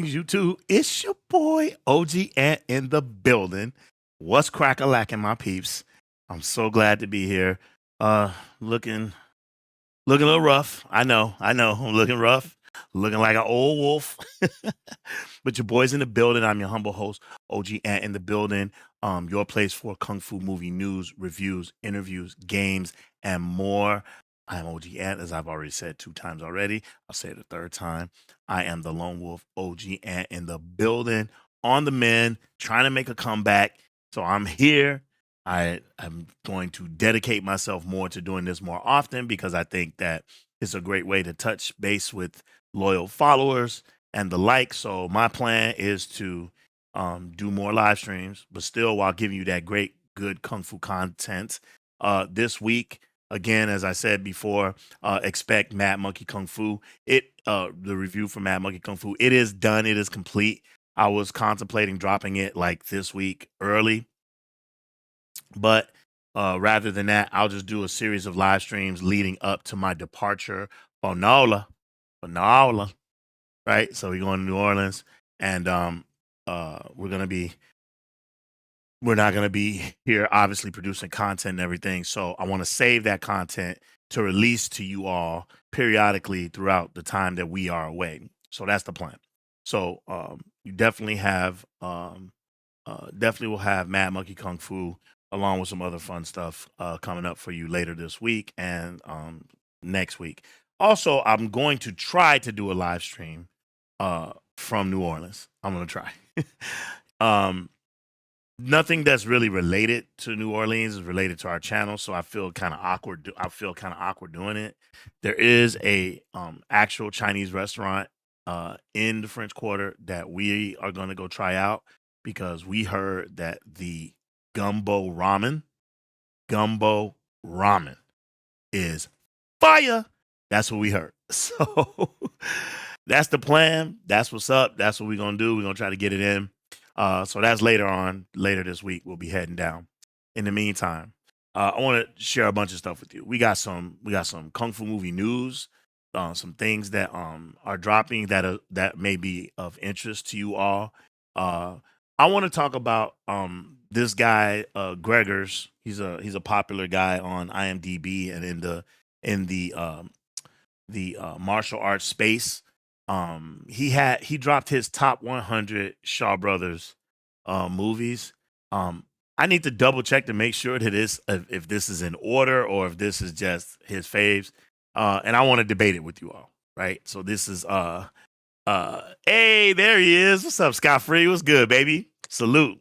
Greetings, YouTube. It's your boy OG Ant in the building. What's crack-a-lacking, my peeps? I'm so glad to be here. Looking a little rough. I know. I'm looking rough, looking like an old wolf. But your boy's in the building. I'm your humble host, OG Ant in the building. Your place for Kung Fu movie news, reviews, interviews, games, and more. I'm OG Ant, as I've already said 2 times already. I'll say it a 3rd time. I am the lone wolf, OG Ant in the building, on the mend, trying to make a comeback. So I'm here. I'm going to dedicate myself more to doing this more often because I think that it's a great way to touch base with loyal followers and the like. So my plan is to do more live streams, but still while giving you that great, good Kung Fu content. This week, again, as I said before, expect Mad Monkey Kung Fu. The review for Mad Monkey Kung Fu, it is done. It is complete. I was contemplating dropping it like this week early, but rather than that, I'll just do a series of live streams leading up to my departure for NOLA, right? So we're going to New Orleans, and we're not going to be here, obviously, producing content and everything. So I want to save that content to release to you all periodically throughout the time that we are away. So that's the plan. So you definitely will have Mad Monkey Kung Fu along with some other fun stuff coming up for you later this week and next week. Also, I'm going to try to do a live stream from New Orleans. I'm going to try. Nothing that's really related to New Orleans is related to our channel, so I feel kind of awkward. Doing it. There is a actual Chinese restaurant in the French Quarter that we are going to go try out because we heard that the gumbo ramen is fire. That's what we heard. So that's the plan. That's what's up. That's what we're going to do. We're going to try to get it in. So that's later this week. We'll be heading down. In the meantime, I want to share a bunch of stuff with you. We got some Kung Fu movie news, some things that are dropping that may be of interest to you all. I want to talk about this guy Gregors. He's a popular guy on IMDb and in the martial arts space. He dropped his top 100 Shaw Brothers movies. I need to double check to make sure that if this is in order or if this is just his faves. And I want to debate it with you all, right? So this is hey, there he is. What's up, Scott Free? What's good, baby? Salute.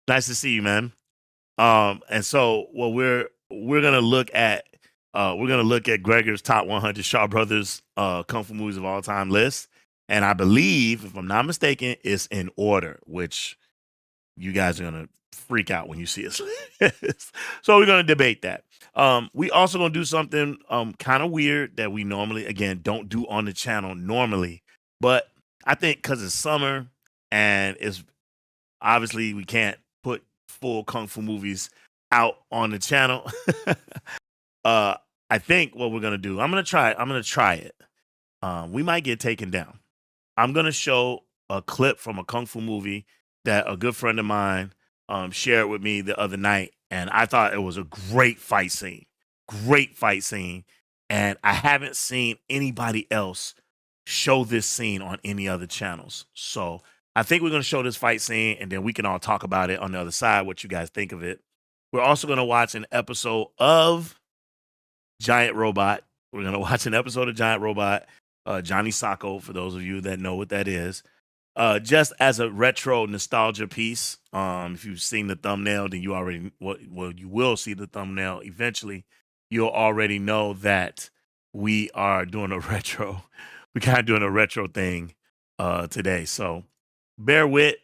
Nice to see you, man. And so what we're gonna look at Gregor's top 100 Shaw Brothers Kung Fu movies of all time list. And I believe, if I'm not mistaken, it's in order, which you guys are going to freak out when you see us. So we're going to debate that. We also going to do something kind of weird that we normally, again, don't do on the channel normally. But I think because it's summer and it's obviously we can't put full Kung Fu movies out on the channel. I think what we're gonna do, I'm gonna try it. We might get taken down. I'm gonna show a clip from a Kung Fu movie that a good friend of mine shared with me the other night, and I thought it was a great fight scene. And I haven't seen anybody else show this scene on any other channels. So I think we're gonna show this fight scene, and then we can all talk about it on the other side, what you guys think of it. We're also gonna watch an episode of Giant Robot. We're going to watch an episode of Giant Robot, Johnny Sacco, for those of you that know what that is. Just as a retro nostalgia piece. If you've seen the thumbnail, then you will see the thumbnail eventually. You'll already know that we are doing a retro. We're kind of doing a retro thing today. So bear with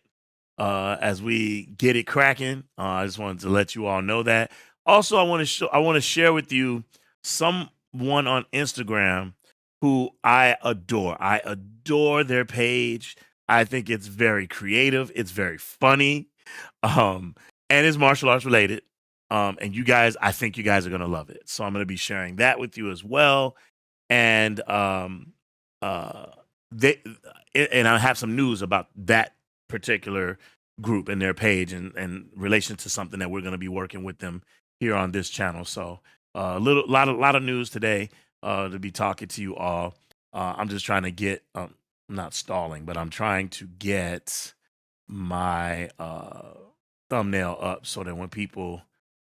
as we get it cracking. I just wanted to let you all know that. Also, I want to share with you someone on Instagram who I adore. I adore their page. I think it's very creative. It's very funny. And it's martial arts related. And I think you guys are going to love it. So I'm going to be sharing that with you as well. And they and I have some news about that particular group and their page and relation to something that we're going to be working with them here on this channel. So lot of news today to be talking to you all. I'm just trying to get not stalling, but I'm trying to get my thumbnail up so that when people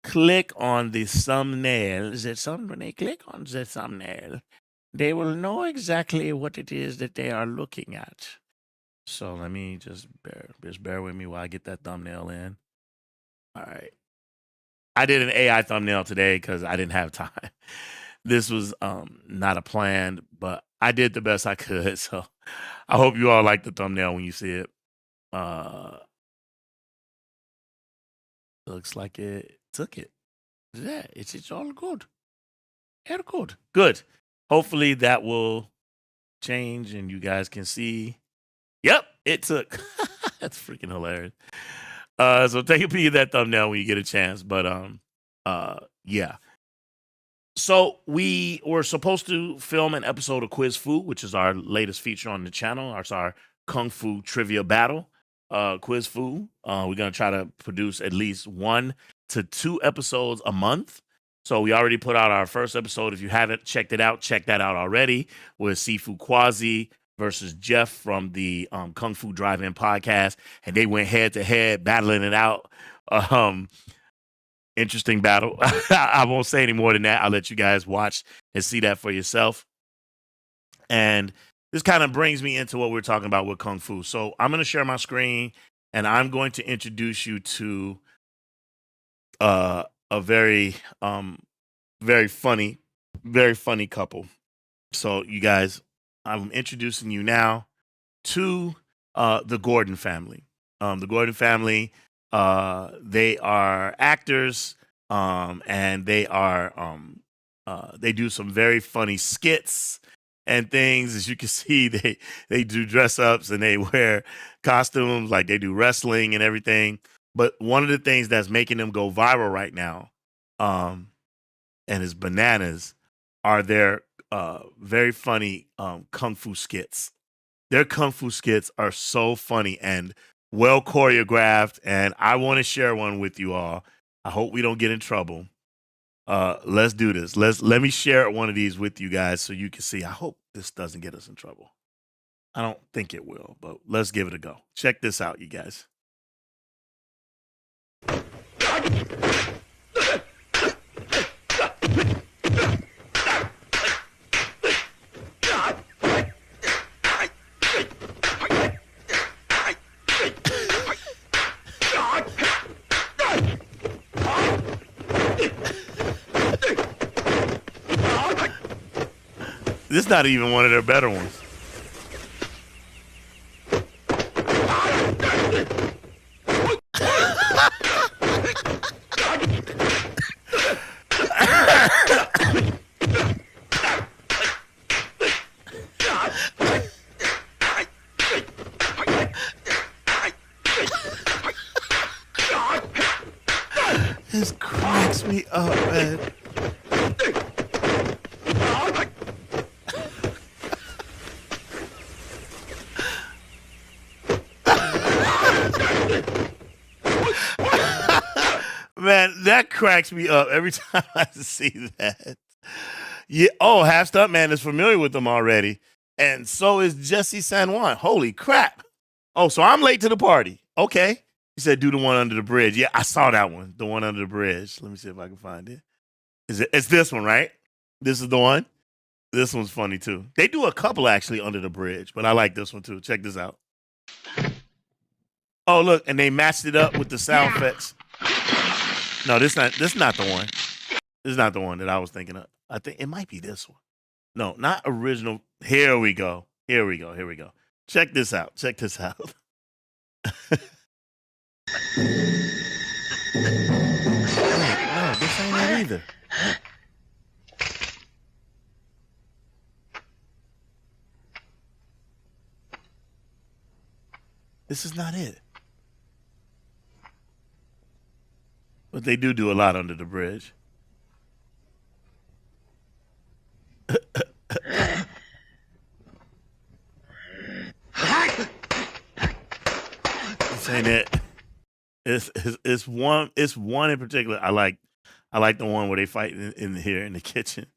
click on the thumbnail, when they click on the thumbnail, they will know exactly what it is that they are looking at. So let me just bear with me while I get that thumbnail in. All right. I did an AI thumbnail today because I didn't have time. This was not a plan, but I did the best I could. So I hope you all like the thumbnail when you see it. Looks like it took it. Yeah, it's all good. Very good. Good. Hopefully that will change and you guys can see. Yep, it took. That's freaking hilarious. So take a peek at that thumbnail when you get a chance. But yeah. So we were supposed to film an episode of Quiz Fu, which is our latest feature on the channel. It's our Kung Fu trivia battle. Quiz Fu. We're gonna try to produce at least 1 to 2 episodes a month. So we already put out our first episode. If you haven't checked it out, check that out already. With Sifu Quasi versus Jeff from the Kung Fu Drive-In podcast, and they went head to head, battling it out. Interesting battle. I won't say any more than that. I'll let you guys watch and see that for yourself. And this kind of brings me into what we're talking about with Kung Fu. So I'm going to share my screen, and I'm going to introduce you to a very funny couple. So you guys, I'm introducing you now to the Gordon family. The Gordon family, they are actors, and they do some very funny skits and things. As you can see, they do dress ups and they wear costumes, like they do wrestling and everything. But one of the things that's making them go viral right now, and is bananas, are their very funny kung fu skits. Their kung fu skits are so funny and well choreographed, and I want to share one with you all. I hope we don't get in trouble. Let's do this. Let me share one of these with you guys so you can see. I hope this doesn't get us in trouble. I don't think it will, but let's give it a go. Check this out, you guys. This is not even one of their better ones. This cracks me up, man. Man, that cracks me up every time I see that. Yeah. Oh, Half Stunt Man is familiar with them already. And so is Jesse San Juan. Holy crap. Oh, so I'm late to the party. Okay. He said, do the one under the bridge. Yeah, I saw that one. The one under the bridge. Let me see if I can find it. It's this one, right? This is the one. This one's funny too. They do a couple actually under the bridge, but I like this one too. Check this out. Oh, look, and they matched it up with the sound effects. No, this is not the one. This is not the one that I was thinking of. I think it might be this one. No, not original. Here we go. Here we go. Here we go. Check this out. Check this out. Wait, no, this ain't it either. This is not it. But they do a lot under the bridge. It's one in particular I like. I like the one where they fight in here in the kitchen.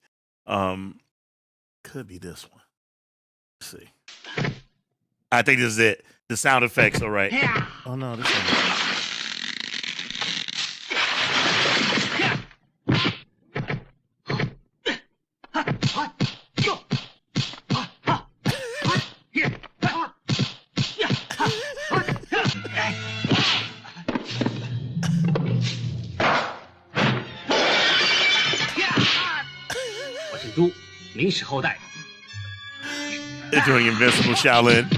Um, could be this one. Let's see. I think this is it. The sound effects are right. Oh no, this one. They're doing Invincible Shaolin.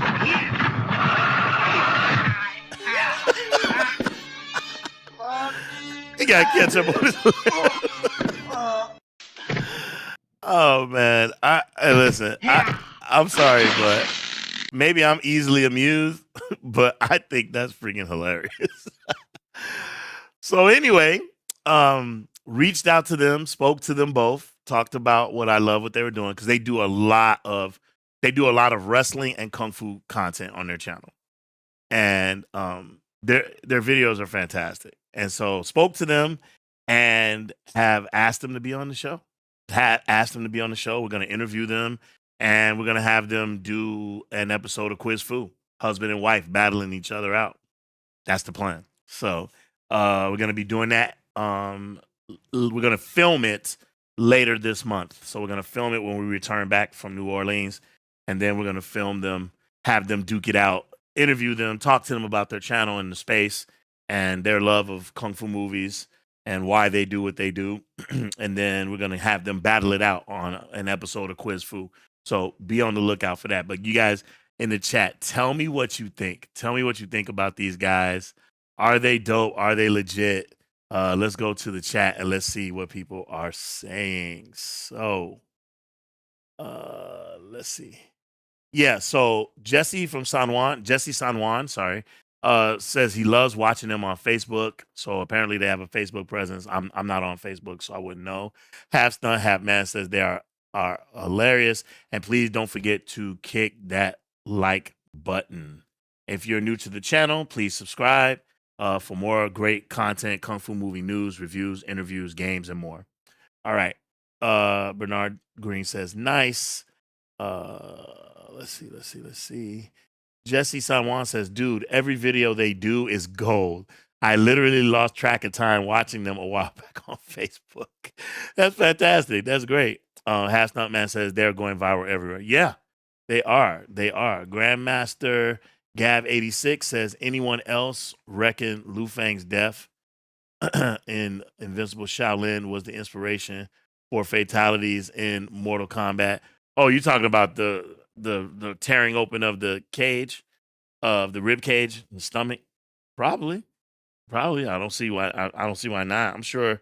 He got ketchup on his Oh man, listen. I'm sorry, but maybe I'm easily amused, but I think that's freaking hilarious. So anyway, reached out to them, spoke to them both, talked about what I love what they were doing because they do a lot of wrestling and kung fu content on their channel, and their videos are fantastic. And so spoke to them and have asked them to be on the show. Had asked them to be on the show. We're going to interview them and we're going to have them do an episode of Quiz Fu, husband and wife battling each other out. That's the plan. So we're going to be doing that. We're going to film it later this month. So we're going to film it when we return back from New Orleans. And then we're going to film them, have them duke it out, interview them, talk to them about their channel and the space and their love of Kung Fu movies and why they do what they do. And then we're going to have them battle it out on an episode of Quiz Fu. So be on the lookout for that. But you guys in the chat, tell me what you think. Tell me what you think about these guys. Are they dope? Are they legit? Let's go to the chat and let's see what people are saying. So let's see. Yeah, so Jesse San Juan, sorry, says he loves watching them on Facebook. So apparently they have a Facebook presence. I'm not on Facebook, so I wouldn't know. Half Stunt, Half Man says they are hilarious. And please don't forget to kick that like button. If you're new to the channel, please subscribe for more great content, Kung Fu movie news, reviews, interviews, games, and more. All right. Bernard Green says, nice. Let's see. Jesse San Juan says, dude, every video they do is gold. I literally lost track of time watching them a while back on Facebook. That's fantastic. That's great. Half Stunt Man says they're going viral everywhere. Yeah, they are. They are. Grandmaster Gav86 says, anyone else reckon Liu Fang's death in Invincible Shaolin was the inspiration for fatalities in Mortal Kombat? Oh, you're talking about the tearing open of the cage, of the rib cage, and stomach? Probably. I don't see why. I don't see why not. I'm sure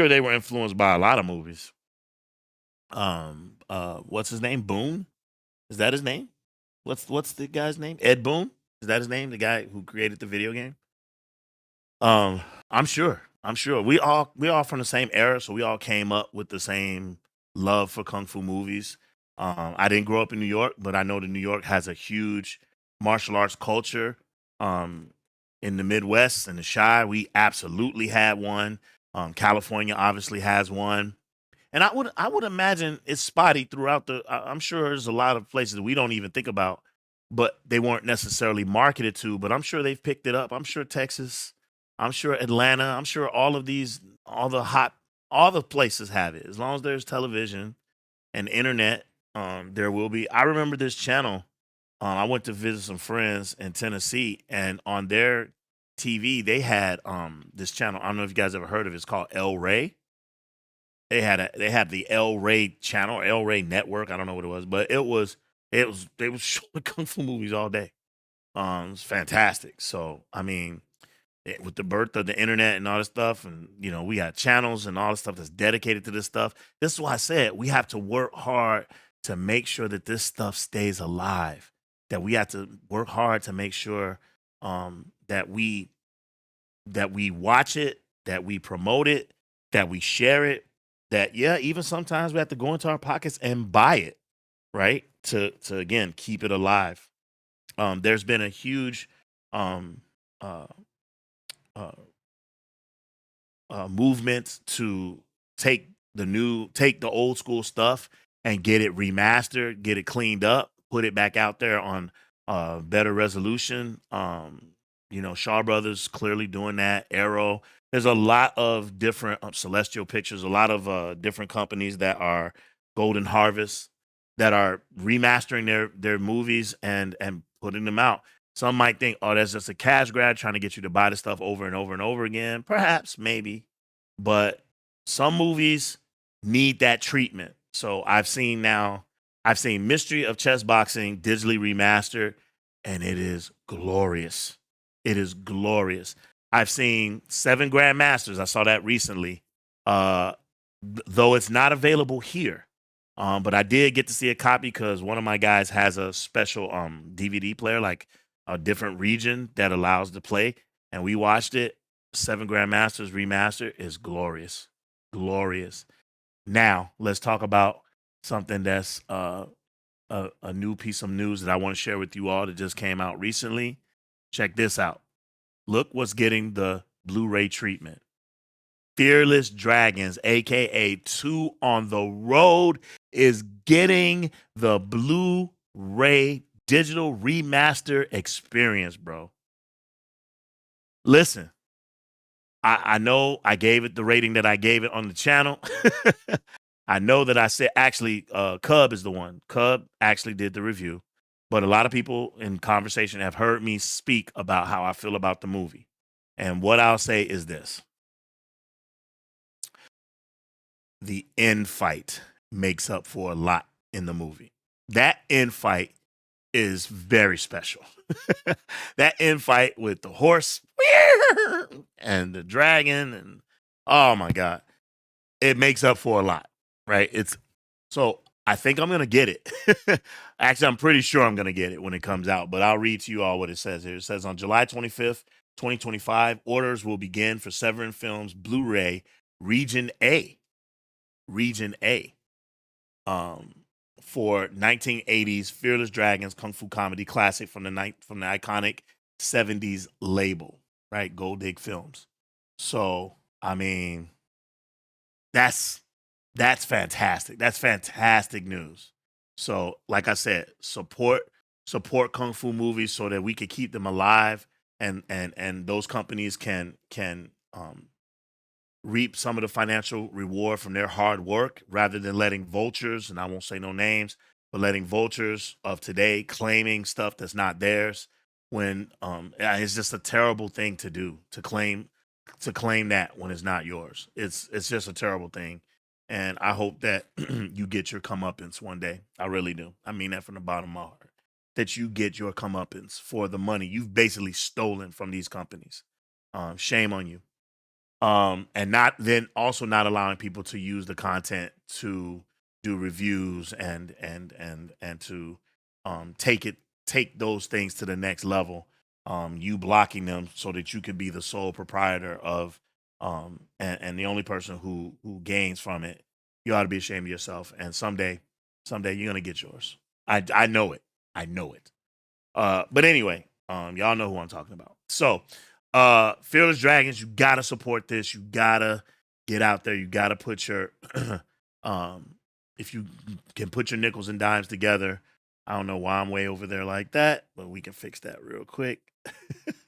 they were influenced by a lot of movies. What's his name? Boone? Is that his name? What's the guy's name? Ed Boon? Is that his name? The guy who created the video game? I'm sure. We all from the same era, so we all came up with the same love for kung fu movies. I didn't grow up in New York, but I know that New York has a huge martial arts culture. In the Midwest and the Chi, we absolutely had one. California obviously has one, and I would imagine it's spotty throughout I'm sure there's a lot of places that we don't even think about, but they weren't necessarily marketed to. But I'm sure they've picked it up. I'm sure Texas. I'm sure Atlanta. I'm sure all the places have it. As long as there's television and internet, there will be. I remember this channel. I went to visit some friends in Tennessee, and on their TV they had this channel. I don't know if you guys ever heard of it. It's called El Rey. They had the El Rey channel, or El Rey network. I don't know what it was, but they was showing kung fu movies all day. It's fantastic. So I mean, with the birth of the internet and all this stuff, and we got channels and all this stuff that's dedicated to this stuff. This is why I said we have to work hard to make sure that this stuff stays alive. That we have to work hard to make sure that we watch it, that we promote it, that we share it. That even sometimes we have to go into our pockets and buy it, right? To again keep it alive. There's been a huge movement to take the old school stuff and get it remastered, get it cleaned up, put it back out there on better resolution. Shaw Brothers clearly doing that. Arrow. There's a lot of different Celestial Pictures, a lot of different companies that are Golden Harvest that are remastering their movies and putting them out. Some might think, oh, that's just a cash grab trying to get you to buy the stuff over and over and over again. Perhaps, maybe. But some movies need that treatment. So I've seen Mystery of Chess Boxing digitally remastered, and it is glorious. It is glorious. I've seen Seven Grandmasters. I saw that recently. Though it's not available here. But I did get to see a copy because one of my guys has a special DVD player, like a different region that allows to play, and we watched it. Seven Grandmasters remastered is glorious, glorious. Now let's talk about something that's a new piece of news that I want to share with you all that just came out recently. Check this out. Look what's getting the Blu-ray treatment. Fearless Dragons, aka Two on the Road, is getting the Blu-ray digital remaster experience, bro. Listen, I know I gave it the rating that I gave it on the channel. I know that I said, actually, Cub is the one. Cub actually did the review. But a lot of people in conversation have heard me speak about how I feel about the movie. And what I'll say is this. The end fight makes up for a lot in the movie. That end fight is very special. That end fight with the horse and the dragon, and oh my God, it makes up for a lot, right? So I think I'm gonna get it. Actually, I'm pretty sure I'm gonna get it when it comes out, but I'll read to you all what it says here. It says on July 25th, 2025, orders will begin for Severin Films Blu-ray Region A. Region A. For 1980s Fearless Dragons Kung Fu comedy classic from the iconic 70s label, right? Gold Dig Films. So, I mean, that's fantastic. That's fantastic news. So, like I said, support Kung Fu movies so that we can keep them alive, and those companies can reap some of the financial reward from their hard work rather than letting vultures, and I won't say no names, but letting vultures of today claiming stuff that's not theirs when it's just a terrible thing to do, to claim that when it's not yours. It's just a terrible thing. And I hope that you get your comeuppance one day. I really do. I mean that from the bottom of my heart. That you get your comeuppance for the money you've basically stolen from these companies. Shame on you. And not allowing people to use the content to do reviews and to take those things to the next level. You blocking them so that you can be the sole proprietor of and the only person who gains from it. You ought to be ashamed of yourself. And someday you're gonna get yours. I know it. I know it. But anyway, y'all know who I'm talking about. So Fearless Dragons, you gotta support this. You gotta get out there. You gotta put your if you can put your nickels and dimes together. I don't know why I'm way over there like that, but we can fix that real quick.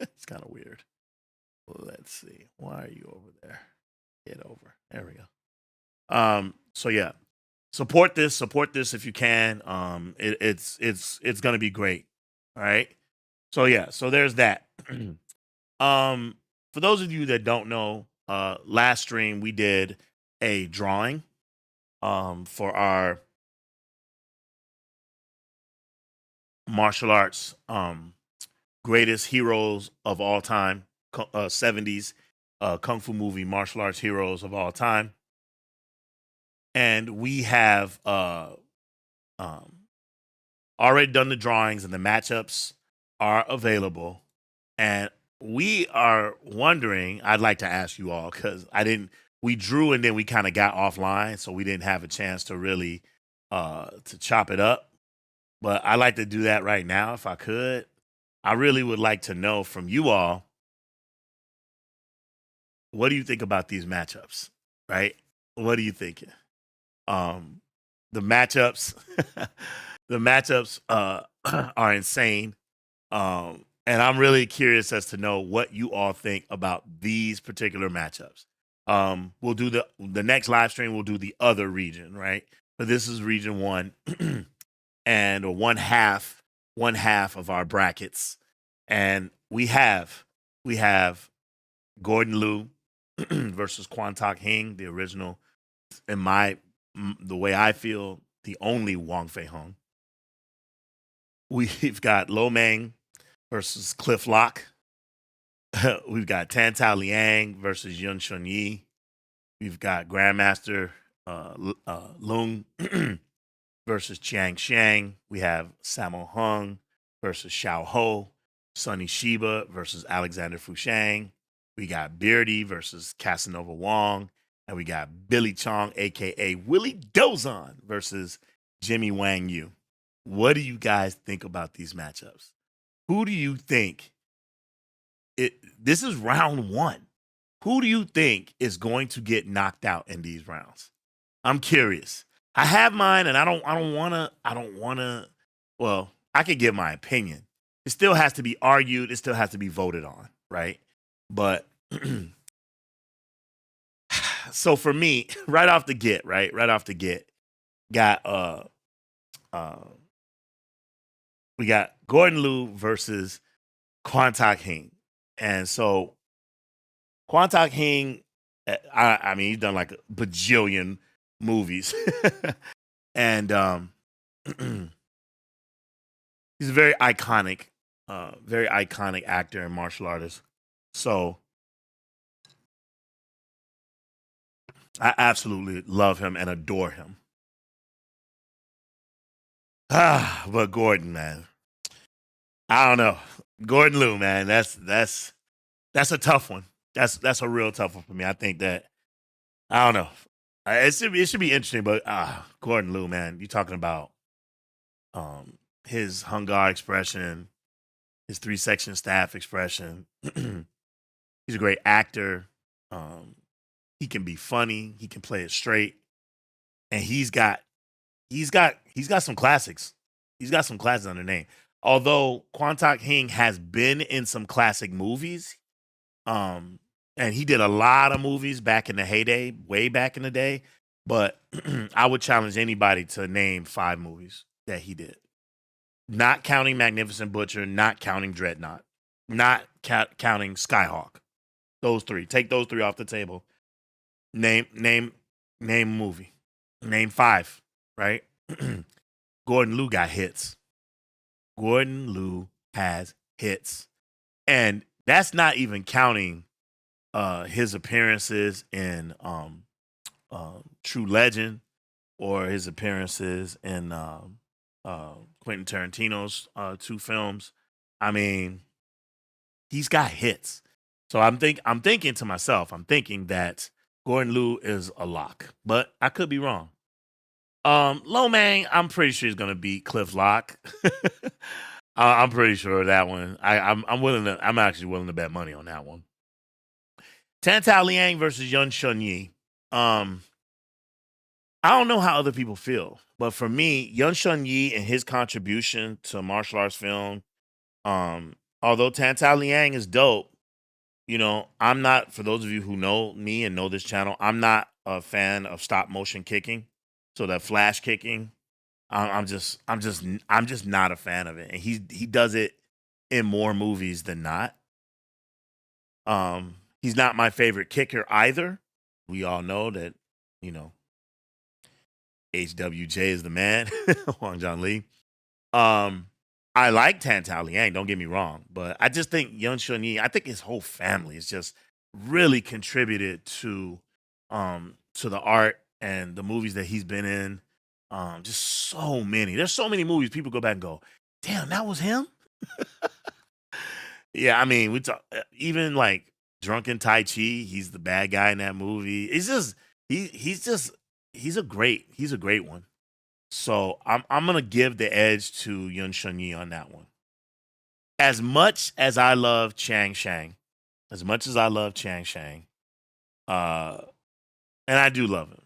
It's kind of weird. Let's see. Why are you over there? Get over. There we go. So yeah, support this if you can. It's gonna be great. All right. So yeah, so there's that. For those of you that don't know, last stream we did a drawing for our martial arts greatest heroes of all time, 70s kung fu movie martial arts heroes of all time. And we have already done the drawings, and the matchups are available. And we are wondering, I'd like to ask you all, because we drew and then we kind of got offline, so we didn't have a chance to really to chop it up. But I'd like to do that right now if I could. I really would like to know from you all, what do you think about these matchups? Right? What are you thinking? Um, the matchups, the matchups are insane. And I'm really curious as to know what you all think about these particular matchups. We'll do the next live stream. We'll do the other region, right? But this is region one, and or one half of our brackets, and we have Gordon Liu versus Kwantak Hing, the original, in the way I feel, the only Wong Fei Hung. We've got Lo Mang versus Cliff Lock. We've got Tan Tao Liang versus Yun Shun Yi. We've got Grandmaster Lung versus Chiang Shang. We have Sammo Hung versus Xiao Ho. Sonny Shiba versus Alexander Fushang. We got Beardy versus Casanova Wong. And we got Billy Chong, a.k.a. Willie Dozon, versus Jimmy Wang Yu. What do you guys think about these matchups? Who do you think this is round one? Who do you think is going to get knocked out in these rounds? I'm curious. I have mine, and I don't wanna. Well, I could give my opinion. It still has to be argued. It still has to be voted on, right? But so for me, right off the get, got we got Gordon Liu versus Kwantak Hing. And so Kwantak Hing, I mean, he's done like a bajillion movies. And he's a very iconic actor and martial artist. So I absolutely love him and adore him. But Gordon, man, I don't know. Gordon Liu, man, that's a tough one. That's a real tough one for me. I think that I don't know. It should be interesting, but Gordon Liu, man, you're talking about his Hung Gar expression, his 3-section staff expression. He's a great actor. He can be funny. He can play it straight, and he's got some classics. He's got some classics on the name. Although Kwantak Hing has been in some classic movies, and he did a lot of movies back in the heyday, way back in the day. But I would challenge anybody to name 5 movies that he did, not counting Magnificent Butcher, not counting Dreadnought, not counting Skyhawk. Those 3. Take those 3 off the table. Name a movie. Name 5. Right? Gordon Liu got hits. Gordon Liu has hits, and that's not even counting his appearances in True Legend or his appearances in Quentin Tarantino's 2 films. I mean, he's got hits. So I'm thinking to myself, that Gordon Liu is a lock, but I could be wrong. Lo Mang, I'm pretty sure he's gonna beat Cliff Lock. I'm pretty sure of that one. I'm actually willing to bet money on that one. Tan Tao Liang versus Yun Shun Yi. I don't know how other people feel, but for me, Yun Shun Yi and his contribution to martial arts film, although Tan Tao Liang is dope, I'm not, for those of you who know me and know this channel, I'm not a fan of stop motion kicking. So that flash kicking, I'm just not a fan of it. And he does it in more movies than not. He's not my favorite kicker either. We all know that, HWJ is the man, Hwang Jong Lee. I like Tan Tao Liang, don't get me wrong, but I just think Yun Shun Yi, I think his whole family is just really contributed to the art and the movies that he's been in. Just so many. There's so many movies people go back and go, damn, that was him. Yeah, I mean, we talk even like Drunken Tai Chi. He's the bad guy in that movie. It's just he's a great one. So I'm gonna give the edge to Yun Shun Yi on that one. As much as I love Chiang Shang, Uh, and I do love him.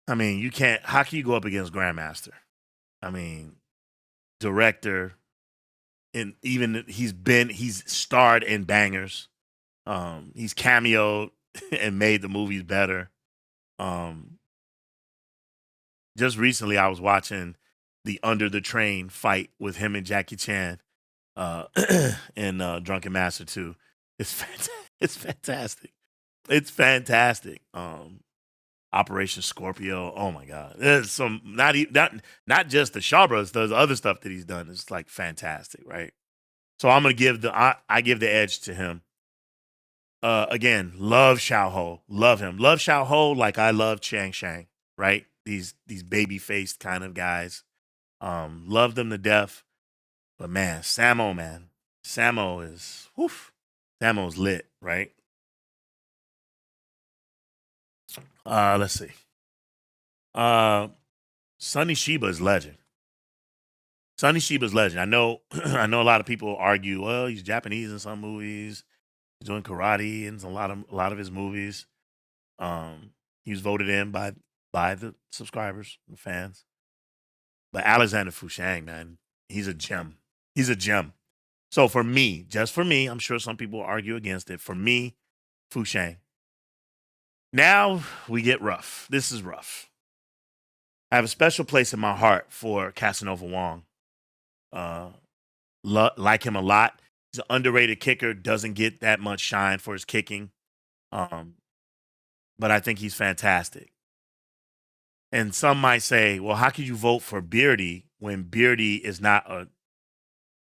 I mean, you can't. How can you go up against Grandmaster? I mean, director, and even he's starred in bangers. He's cameoed and made the movies better. Um, just recently, I was watching the Under the Train fight with him and Jackie Chan uh, in Drunken Master 2. It's it's fantastic. It's fantastic. Operation Scorpio. Oh my God, there's some not just the Shaw Brothers. There's other stuff that he's done. It's like fantastic, right? So I'm gonna give I give the edge to him. Again, love Xiao Ho, love him, love Xiao Ho like I love Chang Shang, right? These baby faced kind of guys. Love them to death. But man, Samo is woof. Samo's lit, right? Let's see. Sonny Shiba is legend. Sonny Shiba's legend. I know I know a lot of people argue, well, he's Japanese in some movies. He's doing karate in a lot of his movies. He was voted in by the subscribers, the fans. But Alexander Fushang, man, he's a gem. He's a gem. So for me, just for me, I'm sure some people argue against it. For me, Fushang. Now we get rough. This is rough. I have a special place in my heart for Casanova Wong. Uh, like him a lot. He's an underrated kicker. Doesn't get that much shine for his kicking, um, but I think he's fantastic. And some might say, "Well, how could you vote for Beardy when Beardy is not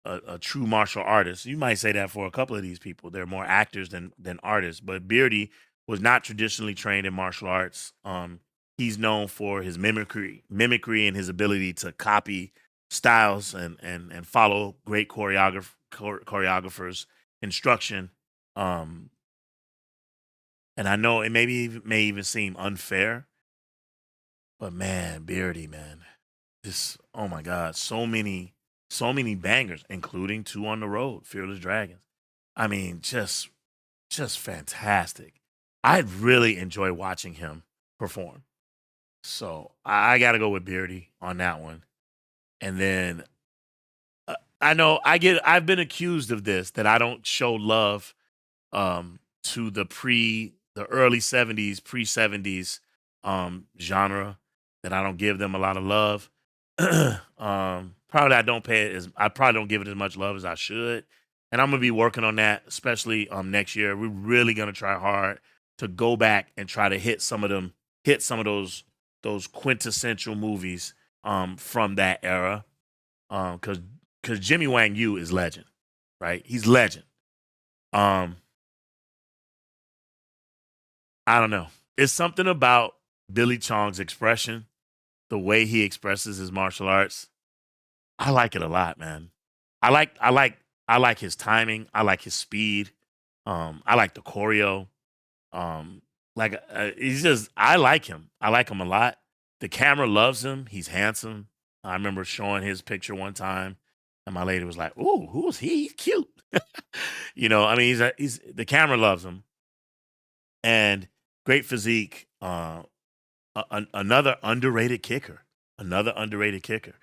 a true martial artist?" You might say that for a couple of these people. They're more actors than artists. But Beardy was not traditionally trained in martial arts. He's known for his mimicry, and his ability to copy styles and follow great choreographers' instruction. Um, and I know it may even seem unfair, but man, Beardy, man, this oh my God, so many bangers, including Two on the Road, Fearless Dragons. I mean, just fantastic. I really enjoy watching him perform. So I got to go with Beardy on that one. And then I know I've been accused of this that I don't show love to the early 70s, pre 70s genre, that I don't give them a lot of love. Probably I probably don't give it as much love as I should. And I'm gonna be working on that, especially next year. We're really gonna try hard to go back and try to hit some of those quintessential movies from that era. Because Jimmy Wang Yu is legend, right? He's legend. Um, I don't know. It's something about Billy Chong's expression, the way he expresses his martial arts. I like it a lot, man. I like I like I like his timing. I like his speed. I like the choreo. Um, he's just I like him. I like him a lot. The camera loves him. He's handsome. I remember showing his picture one time, and my lady was like, "Ooh, who's he? He's cute." I mean, he's the camera loves him, and great physique. Another underrated kicker. Another underrated kicker.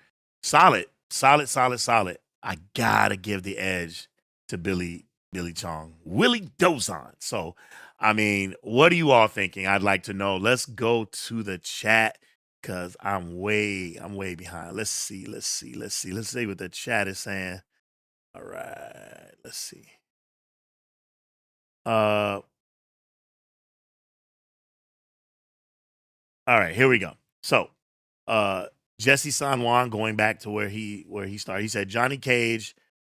Solid, solid, solid, solid. I gotta give the edge to Billy Chong. Willie Dozon. So, I mean, what are you all thinking? I'd like to know. Let's go to the chat because I'm way behind. Let's see what the chat is saying. All right, let's see. Uh, all right, here we go. So, uh, Jesse San Juan going back to where he started. He said Johnny Cage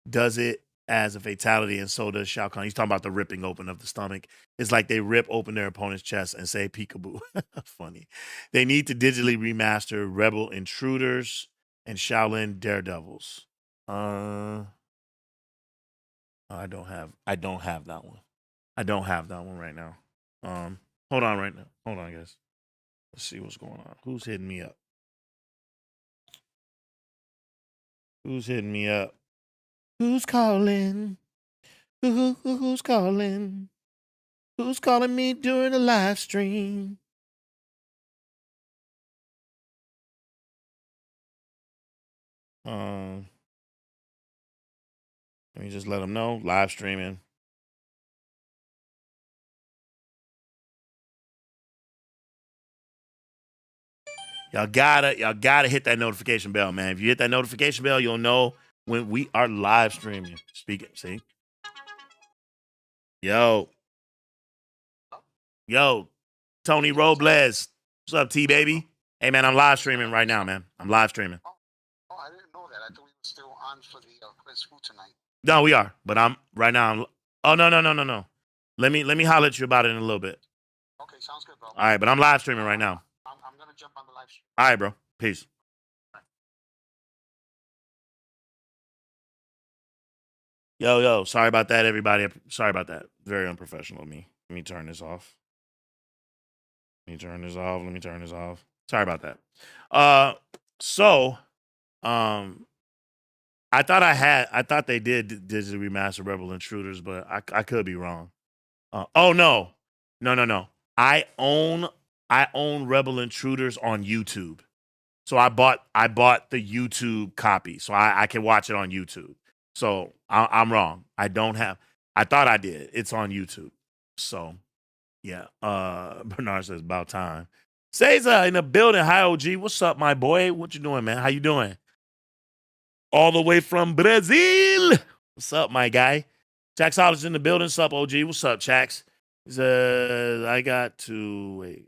does it as a fatality, and so does Shao Kahn. He's talking about the ripping open of the stomach. It's like they rip open their opponent's chest and say peekaboo. Funny. They need to digitally remaster Rebel Intruders and Shaolin Daredevils. I don't have that one. I don't have that one right now. Hold on right now. Hold on, guys. Let's see what's going on. Who's hitting me up? Who's hitting me up? Who's calling? Who's calling? Who's calling me during the live stream? Let me just let them know. Live streaming. Y'all gotta hit that notification bell, man. If you hit that notification bell, you'll know when we are live streaming. Speaking, see? Yo, Tony Robles. What's up, T baby? Hey man, I'm live streaming right now, man. I'm live streaming. Oh, I didn't know that. I thought we were still on for the quiz food tonight. No, we are. But I'm right now. Oh no. Let me holler at you about it in a little bit. Okay, sounds good, bro. All right, but I'm live streaming right now. I'm gonna jump on the live stream. All right, bro. Peace. Yo. Sorry about that, everybody. Sorry about that. Very unprofessional of me. Let me turn this off. Let me turn this off. Sorry about that. So, I thought they did digitally remaster Rebel Intruders, but I could be wrong. Oh no. I own Rebel Intruders on YouTube. So I bought the YouTube copy, so I can watch it on YouTube. So I'm wrong. I thought I did. It's on YouTube. So yeah. Bernard says about time. Cesar in the building. Hi OG. What's up, my boy? What you doing, man? How you doing? All the way from Brazil. What's up, my guy? Jax Hollis in the building. What's up, OG? What's up, Jax? He says, I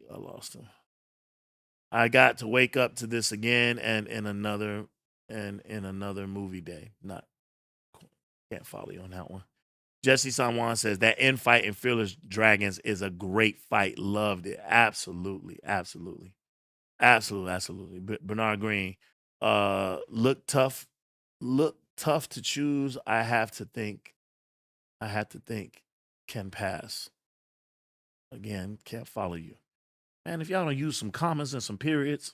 lost him. I got to wake up to this again and in another movie day. Can't follow you on that one. Jesse San Juan says that end fight in Fearless Dragons is a great fight. Loved it. Absolutely. Bernard Green. Look tough to choose. I have to think. Can pass. Again, can't follow you. Man, if y'all don't use some commas and some periods.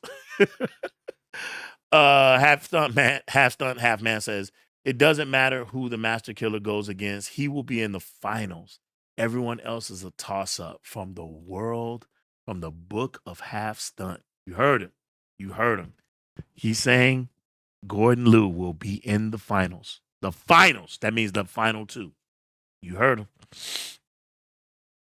Half stunt, half man says, it doesn't matter who the master killer goes against. He will be in the finals. Everyone else is a toss-up from the book of half stunt. You heard him. He's saying Gordon Liu will be in the finals. The finals. That means the final two. You heard him.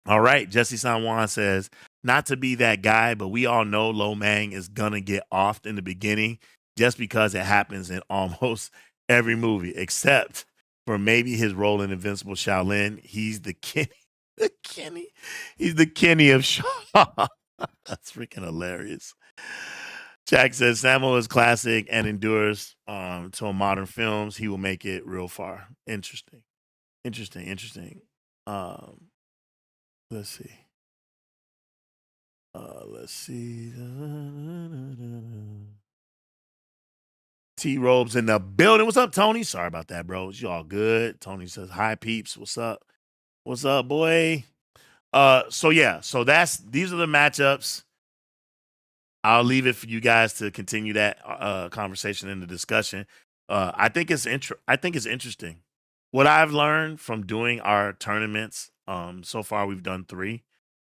All right. Jesse San Juan says, not to be that guy, but we all know Lo Mang is going to get offed in the beginning just because it happens in almost every movie, except for maybe his role in Invincible Shaolin. He's the Kenny. He's the Kenny of Shaw. That's freaking hilarious. Jack says Samuel is classic and endures to modern films. He will make it real far. Interesting. Let's see. T-Robes in the building. What's up, Tony? Sorry about that, bro. You all good? Tony says, hi, peeps. What's up? What's up, boy? So these are the matchups. I'll leave it for you guys to continue that conversation and the discussion. I think it's interesting. What I've learned from doing our tournaments, so far we've done 3.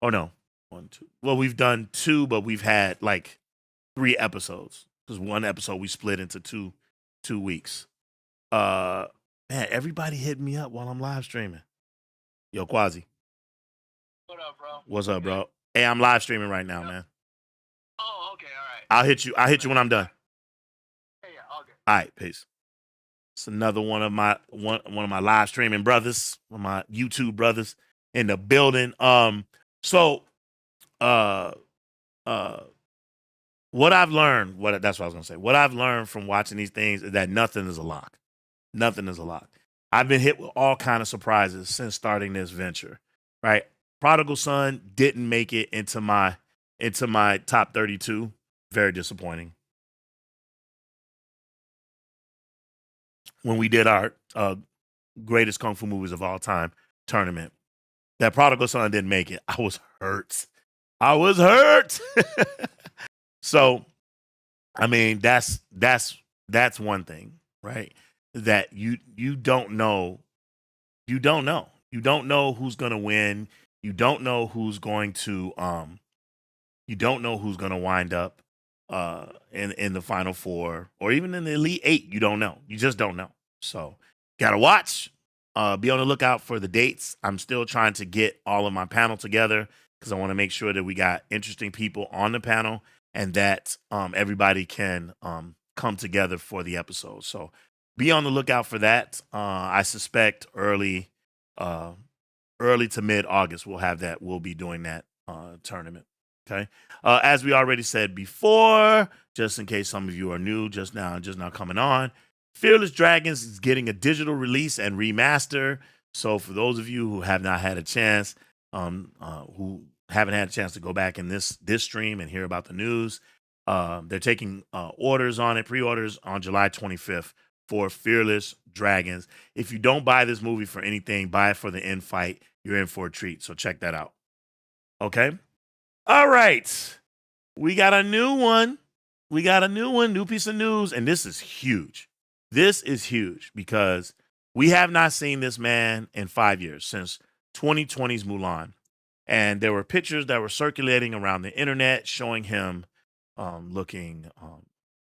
Oh no, 1, 2. Well, we've done 2, but we've had like 3 episodes because one episode we split into 2 weeks. Man, everybody hit me up while I'm live streaming. Yo, Quasi. What up, bro? What's up, bro? Hey, I'm live streaming right now, man. Oh, okay, all right. I'll hit you when I'm done. Yeah, all good. All right, peace. It's another one of my live streaming brothers, one of my YouTube brothers in the building. What I've learned, that's what I was gonna say. What I've learned from watching these things is that nothing is a lock. Nothing is a lock. I've been hit with all kind of surprises since starting this venture. Right, Prodigal Son didn't make it into my top 32. Very disappointing. When we did our greatest kung fu movies of all time tournament, that Prodigal Son didn't make it. I was hurt. So, I mean, that's one thing, right? That you don't know You don't know. You don't know who's going to win. You don't know who's going to you don't know who's going to wind up in the final four or even in the elite eight. You don't know. You just don't know. So, got to watch. Be on the lookout for the dates. I'm still trying to get all of my panel together because I want to make sure that we got interesting people on the panel and that everybody can come together for the episode. So be on the lookout for that. I suspect early to mid August we'll have that. We'll be doing that tournament. Okay. As we already said before, just in case some of you are new just now coming on, Fearless Dragons is getting a digital release and remaster. So for those of you who have not had a chance, who haven't had a chance to go back in this stream and hear about the news, they're taking orders on it, pre-orders on July 25th for Fearless Dragons. If you don't buy this movie for anything, buy it for the end fight. You're in for a treat. So check that out. Okay. All right. We got a new one. New piece of news. And this is huge. This is huge because we have not seen this man in 5 years, since 2020's Mulan. And there were pictures that were circulating around the internet showing him looking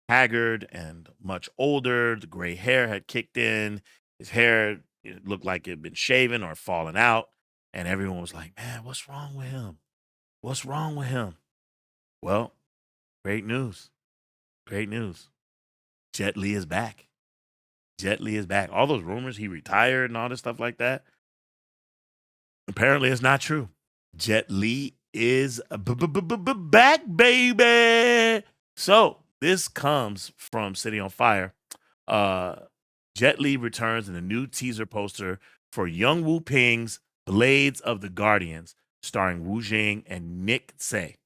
haggard and much older. The gray hair had kicked in. His hair looked like it had been shaven or fallen out. And everyone was like, man, what's wrong with him? What's wrong with him? Well, great news. Great news. Jet Li is back. Jet Li is back. All those rumors he retired and all this stuff like that, apparently it's not true. Jet Li is back, baby. So this comes from City on Fire. Jet Li returns in a new teaser poster for Young Wu Ping's Blades of the Guardians, starring Wu Jing and Nick Tse.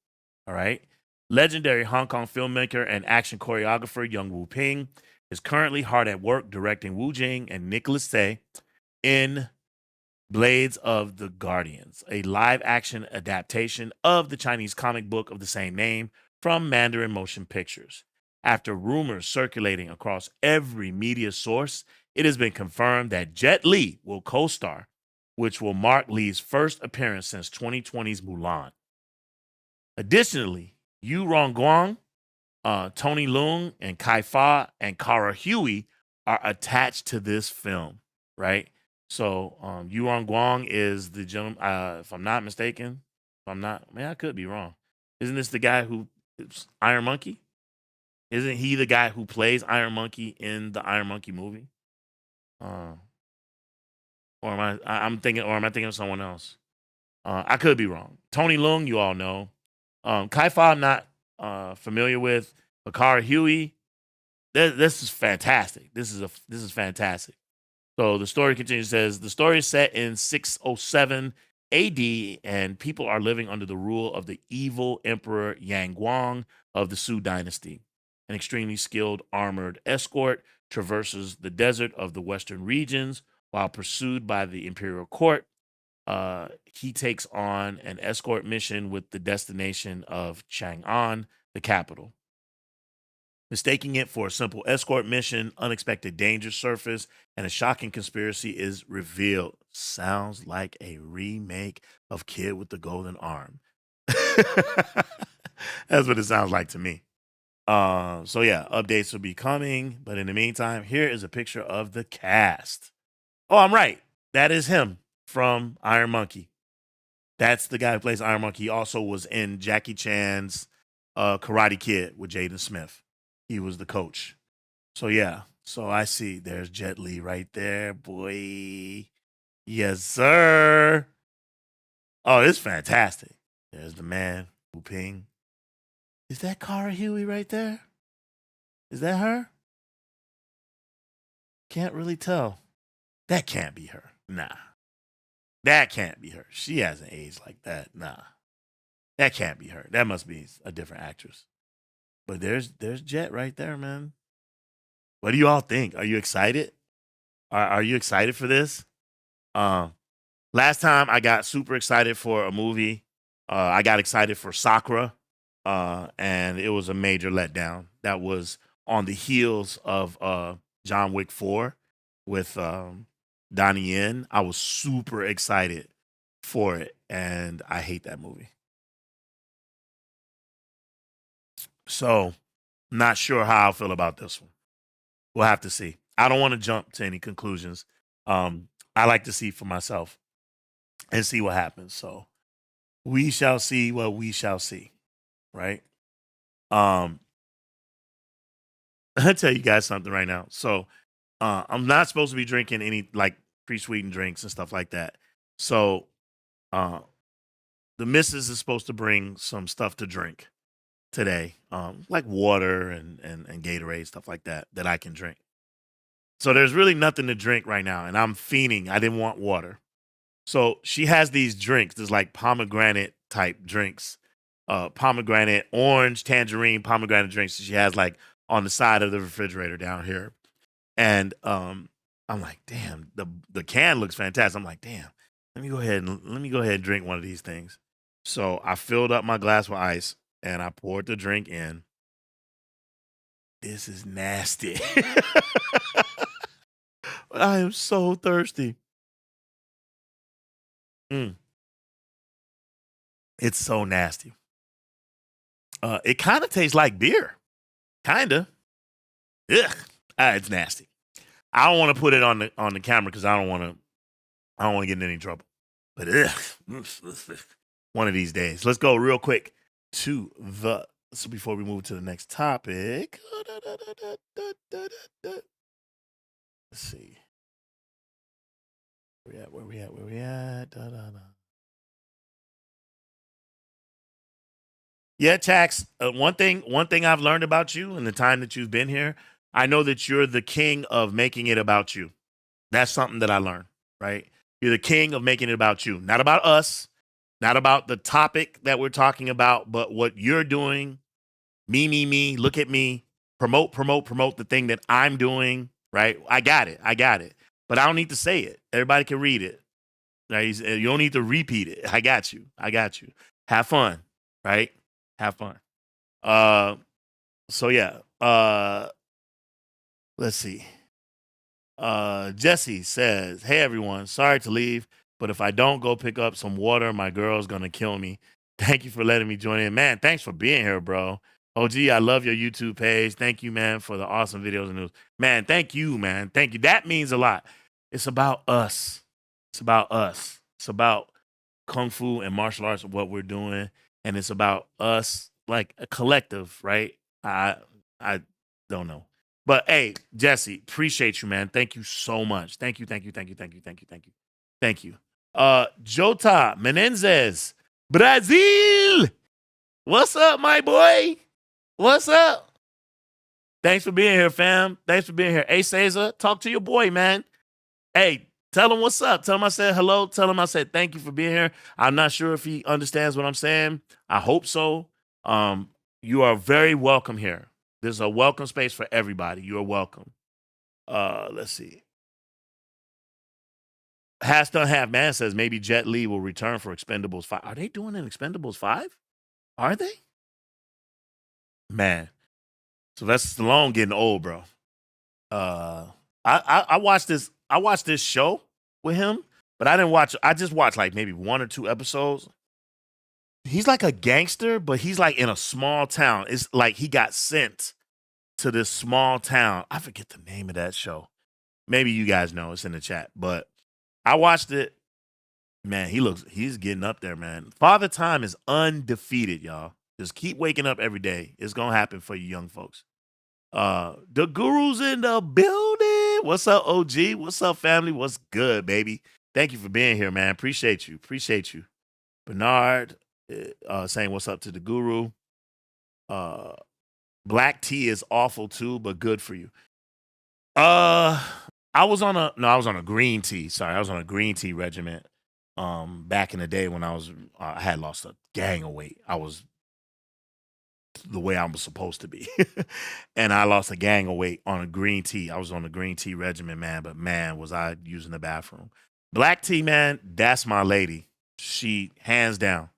All right. Legendary Hong Kong filmmaker and action choreographer Young Wu Ping is currently hard at work directing Wu Jing and Nicholas Tse in Blades of the Guardians, a live-action adaptation of the Chinese comic book of the same name from Mandarin Motion Pictures. After rumors circulating across every media source, it has been confirmed that Jet Li will co-star, which will mark Li's first appearance since 2020's Mulan. Additionally, Yu Rongguang, Tony Leung, and Kai Fa and Cara Huey are attached to this film, right? So Yu Rongguang is the gentleman, if I'm not mistaken, I could be wrong. Isn't this the guy who is Iron Monkey? Isn't he the guy who plays Iron Monkey in the Iron Monkey movie? Or am I thinking of someone else? I could be wrong. Tony Leung, you all know. Kai Fa, I'm not familiar with. But Cara Huey, this is fantastic. This is fantastic. So the story continues. Says the story is set in 607 AD, and people are living under the rule of the evil Emperor Yang Guang of the Su Dynasty. An extremely skilled armored escort traverses the desert of the western regions while pursued by the imperial court. He takes on an escort mission with the destination of Chang'an, the capital. Mistaking it for a simple escort mission, unexpected dangers surface, and a shocking conspiracy is revealed. Sounds like a remake of Kid with the Golden Arm. That's what it sounds like to me. So yeah, updates will be coming. But in the meantime, here is a picture of the cast. Oh, I'm right. That is him from Iron Monkey. That's the guy who plays Iron Monkey. He also was in Jackie Chan's Karate Kid with Jaden Smith. He was the coach. So yeah. So I see there's Jet Li right there, boy. Yes, sir. Oh, it's fantastic. There's the man, Wu Ping. Is that Cara Huey right there? Is that her? Can't really tell. That can't be her. Nah. That can't be her. She hasn't aged like that. Nah. That can't be her. That must be a different actress. But there's Jet right there, man. What do you all think? Are you excited? Are you excited for this? Last time I got super excited for a movie. I got excited for Sakura. And it was a major letdown. That was on the heels of John Wick 4 with Donnie Yen. I was super excited for it, and I hate that movie. So, not sure how I feel about this one. We'll have to see. I don't want to jump to any conclusions. I like to see for myself and see what happens. So, we shall see what we shall see, right? Um, I'll tell you guys something right now. So, I'm not supposed to be drinking any like pre-sweetened drinks and stuff like that. So, uh, the missus is supposed to bring some stuff to drink today, like water and Gatorade, stuff like that I can drink. So there's really nothing to drink right now, and I'm fiending. I didn't want water. So she has these drinks. There's like pomegranate type drinks, pomegranate, orange, tangerine, pomegranate drinks. That she has like on the side of the refrigerator down here, and I'm like, damn, the can looks fantastic. I'm like, damn, let me go ahead and drink one of these things. So I filled up my glass with ice and I poured the drink in. This is nasty. I am so thirsty. Mm, it's so nasty. It kind of tastes like beer. Kinda. Ugh. It's nasty. I don't want to put it on the camera because I don't want to get in any trouble. But one of these days. Let's go real quick to the so before we move to the next topic. Let's see. Where we at? Yeah, Tax. One thing I've learned about you in the time that you've been here, I know that you're the king of making it about you. That's something that I learned, right? You're the king of making it about you, not about us, not about the topic that we're talking about, but what you're doing. Me. Look at me. Promote the thing that I'm doing. Right? I got it. But I don't need to say it. Everybody can read it. Right? You don't need to repeat it. I got you. Have fun. Right? Have fun. So yeah. Let's see. Jesse says, "Hey everyone, sorry to leave, but if I don't go pick up some water, my girl's gonna kill me. Thank you for letting me join in, man. Thanks for being here, bro. OG, I love your YouTube page. Thank you, man, for the awesome videos and news, man. Thank you, man. Thank you. That means a lot. It's about us. It's about us. It's about kung fu and martial arts, what we're doing, and it's about us, like a collective, right? I don't know." But hey, Jesse, appreciate you, man. Thank you so much. Thank you. Jota Menendez, Brazil. What's up, my boy? What's up? Thanks for being here, fam. Thanks for being here. Hey, Cesar, talk to your boy, man. Hey, tell him what's up. Tell him I said hello. Tell him I said thank you for being here. I'm not sure if he understands what I'm saying. I hope so. You are very welcome here. There's a welcome space for everybody. You are welcome. Let's see. Has Done Half Man says maybe Jet Li will return for Expendables 5. Are they doing an Expendables 5? Are they? Man. Sylvester Stallone getting old, bro. I watched this show with him, but I just watched like maybe 1 or 2 episodes. He's like a gangster, but he's like in a small town. It's like he got sent to this small town. I forget the name of that show. Maybe you guys know. It's in the chat. But I watched it. Man, he's getting up there, man. Father Time is undefeated, y'all. Just keep waking up every day. It's gonna happen for you young folks. The Guru's in the building. What's up, OG? What's up, family? What's good, baby? Thank you for being here, man. Appreciate you. Bernard saying what's up to the Guru. Black tea is awful too, but good for you. I was on a green tea. Sorry, I was on a green tea regiment. Back in the day when I had lost a gang of weight. I was the way I was supposed to be, and I lost a gang of weight on a green tea. I was on a green tea regimen, man. But man, was I using the bathroom? Black tea, man. That's my lady. She hands down.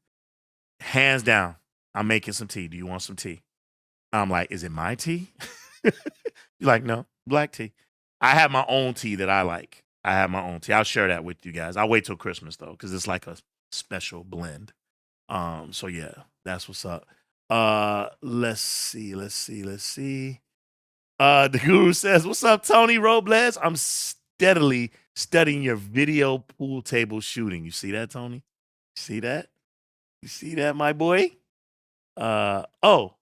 I'm making some tea. Do you want some tea? I'm like, is it my tea? You're like, no, black tea. I have my own tea that I like. I have my own tea. I'll share that with you guys. I'll wait till Christmas though, because it's like a special blend. So yeah, that's what's up. Let's see. The guru says, "What's up, Tony Robles? I'm steadily studying your video pool table shooting. You see that, Tony? See that? You see that, my boy? Oh,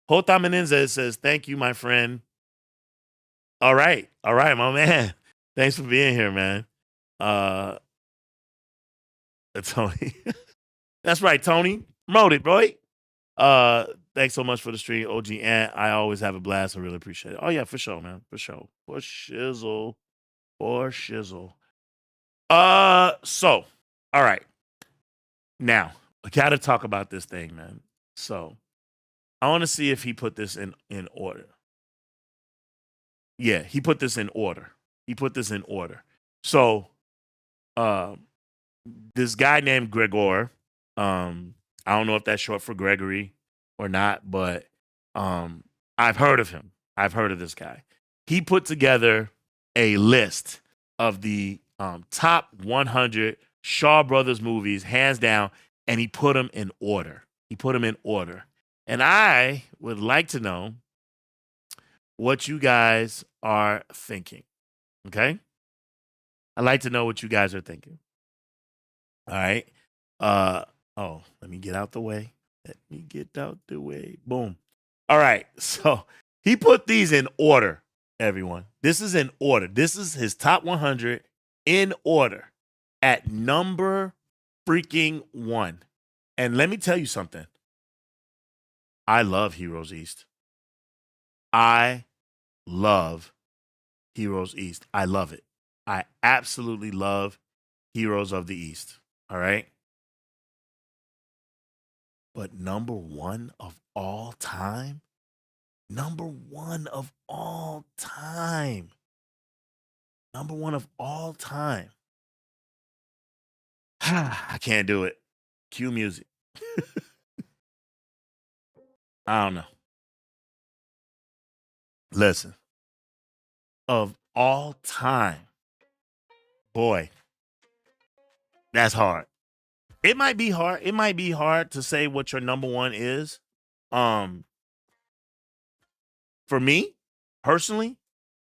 Hota Menendez says, thank you, my friend. All right, my man. Thanks for being here, man. Tony. That's right, Tony. Promote it, boy. Thanks so much for the stream, OG Ant. I always have a blast. I really appreciate it. Oh, yeah, for sure, man. For sure. For shizzle. So, all right. Now, I gotta talk about this thing, man. So, I want to see if he put this in order. Yeah, he put this in order. So, this guy named Gregor, I don't know if that's short for Gregory or not, but I've heard of him. I've heard of this guy. He put together a list of the top 100 Shaw Brothers movies, hands down, and he put them in order. And I would like to know what you guys are thinking. Okay? I'd like to know what you guys are thinking. All right. Let me get out the way. Boom. All right. So he put these in order, everyone. This is in order. This is his top 100 in order at number freaking 1. And let me tell you something. I love Heroes East. I love Heroes East. I love it. I absolutely love Heroes of the East. All right. But number 1 of all time? Number 1 of all time. I can't do it. Cue music. I don't know. Listen. Of all time. Boy. That's hard. It might be hard to say what your number 1 is. For me, personally,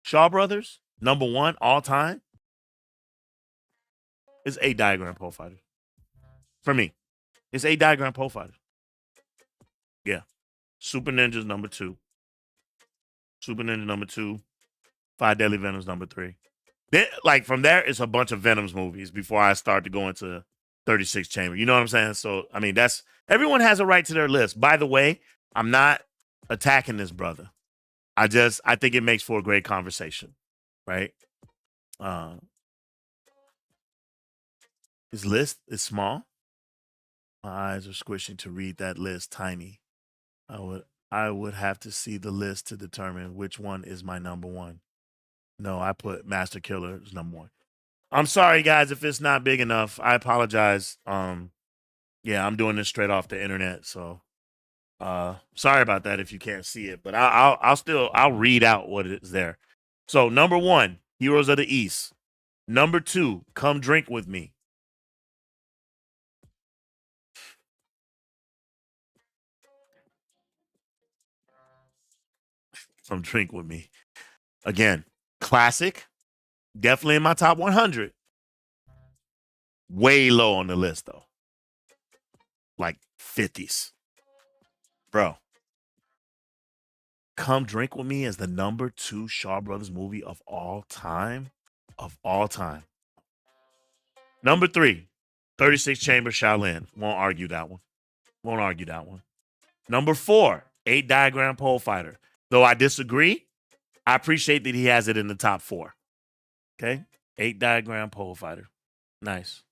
Shaw Brothers, number 1 all time is 8 Diagram Pole Fighter. For me, it's 8 Diagram Pole Fighter. Yeah. Super Ninja's number 2. Super Ninja number 2. 5 Deadly Venoms number 3. Then, like from there, it's a bunch of Venoms movies before I start to go into 36 Chamber. You know what I'm saying? So, I mean, that's everyone has a right to their list. By the way, I'm not attacking this brother. I think it makes for a great conversation, right? His list is small. My eyes are squishing to read that list tiny. I would have to see the list to determine which one is my number 1. No, I put Master Killer as number 1. I'm sorry, guys, if it's not big enough. I apologize. Yeah, I'm doing this straight off the internet, so sorry about that if you can't see it, but I'll read out what is there. So number 1, Heroes of the East. Number 2, Come Drink With Me. Come Drink With Me. Again, classic. Definitely in my top 100. Way low on the list, though. Like 50s. Bro. Come Drink With Me is the number 2 Shaw Brothers movie of all time. Number 3, 36 Chamber Shaolin. Won't argue that one. Number 4, 8 Diagram Pole Fighter. Though I disagree, I appreciate that he has it in the top 4. Okay? 8 Diagram Pole Fighter. Nice.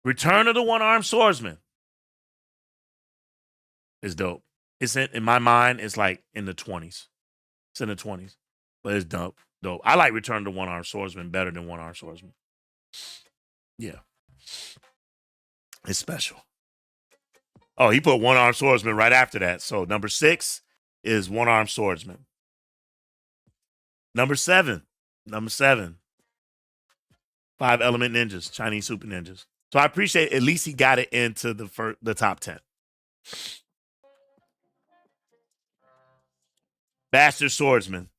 Return of the One-Armed Swordsman is dope. It's in my mind, it's like in the 20s. It's in the 20s. But it's dope. I like Return of the One-Armed Swordsman better than One-Armed Swordsman. Yeah. It's special. Oh, he put One-Armed Swordsman right after that. So number 6 is One-Armed Swordsman. Number 7. 5 Element Ninjas, Chinese Super Ninjas. So I appreciate at least he got it into the top 10. Bastard Swordsman.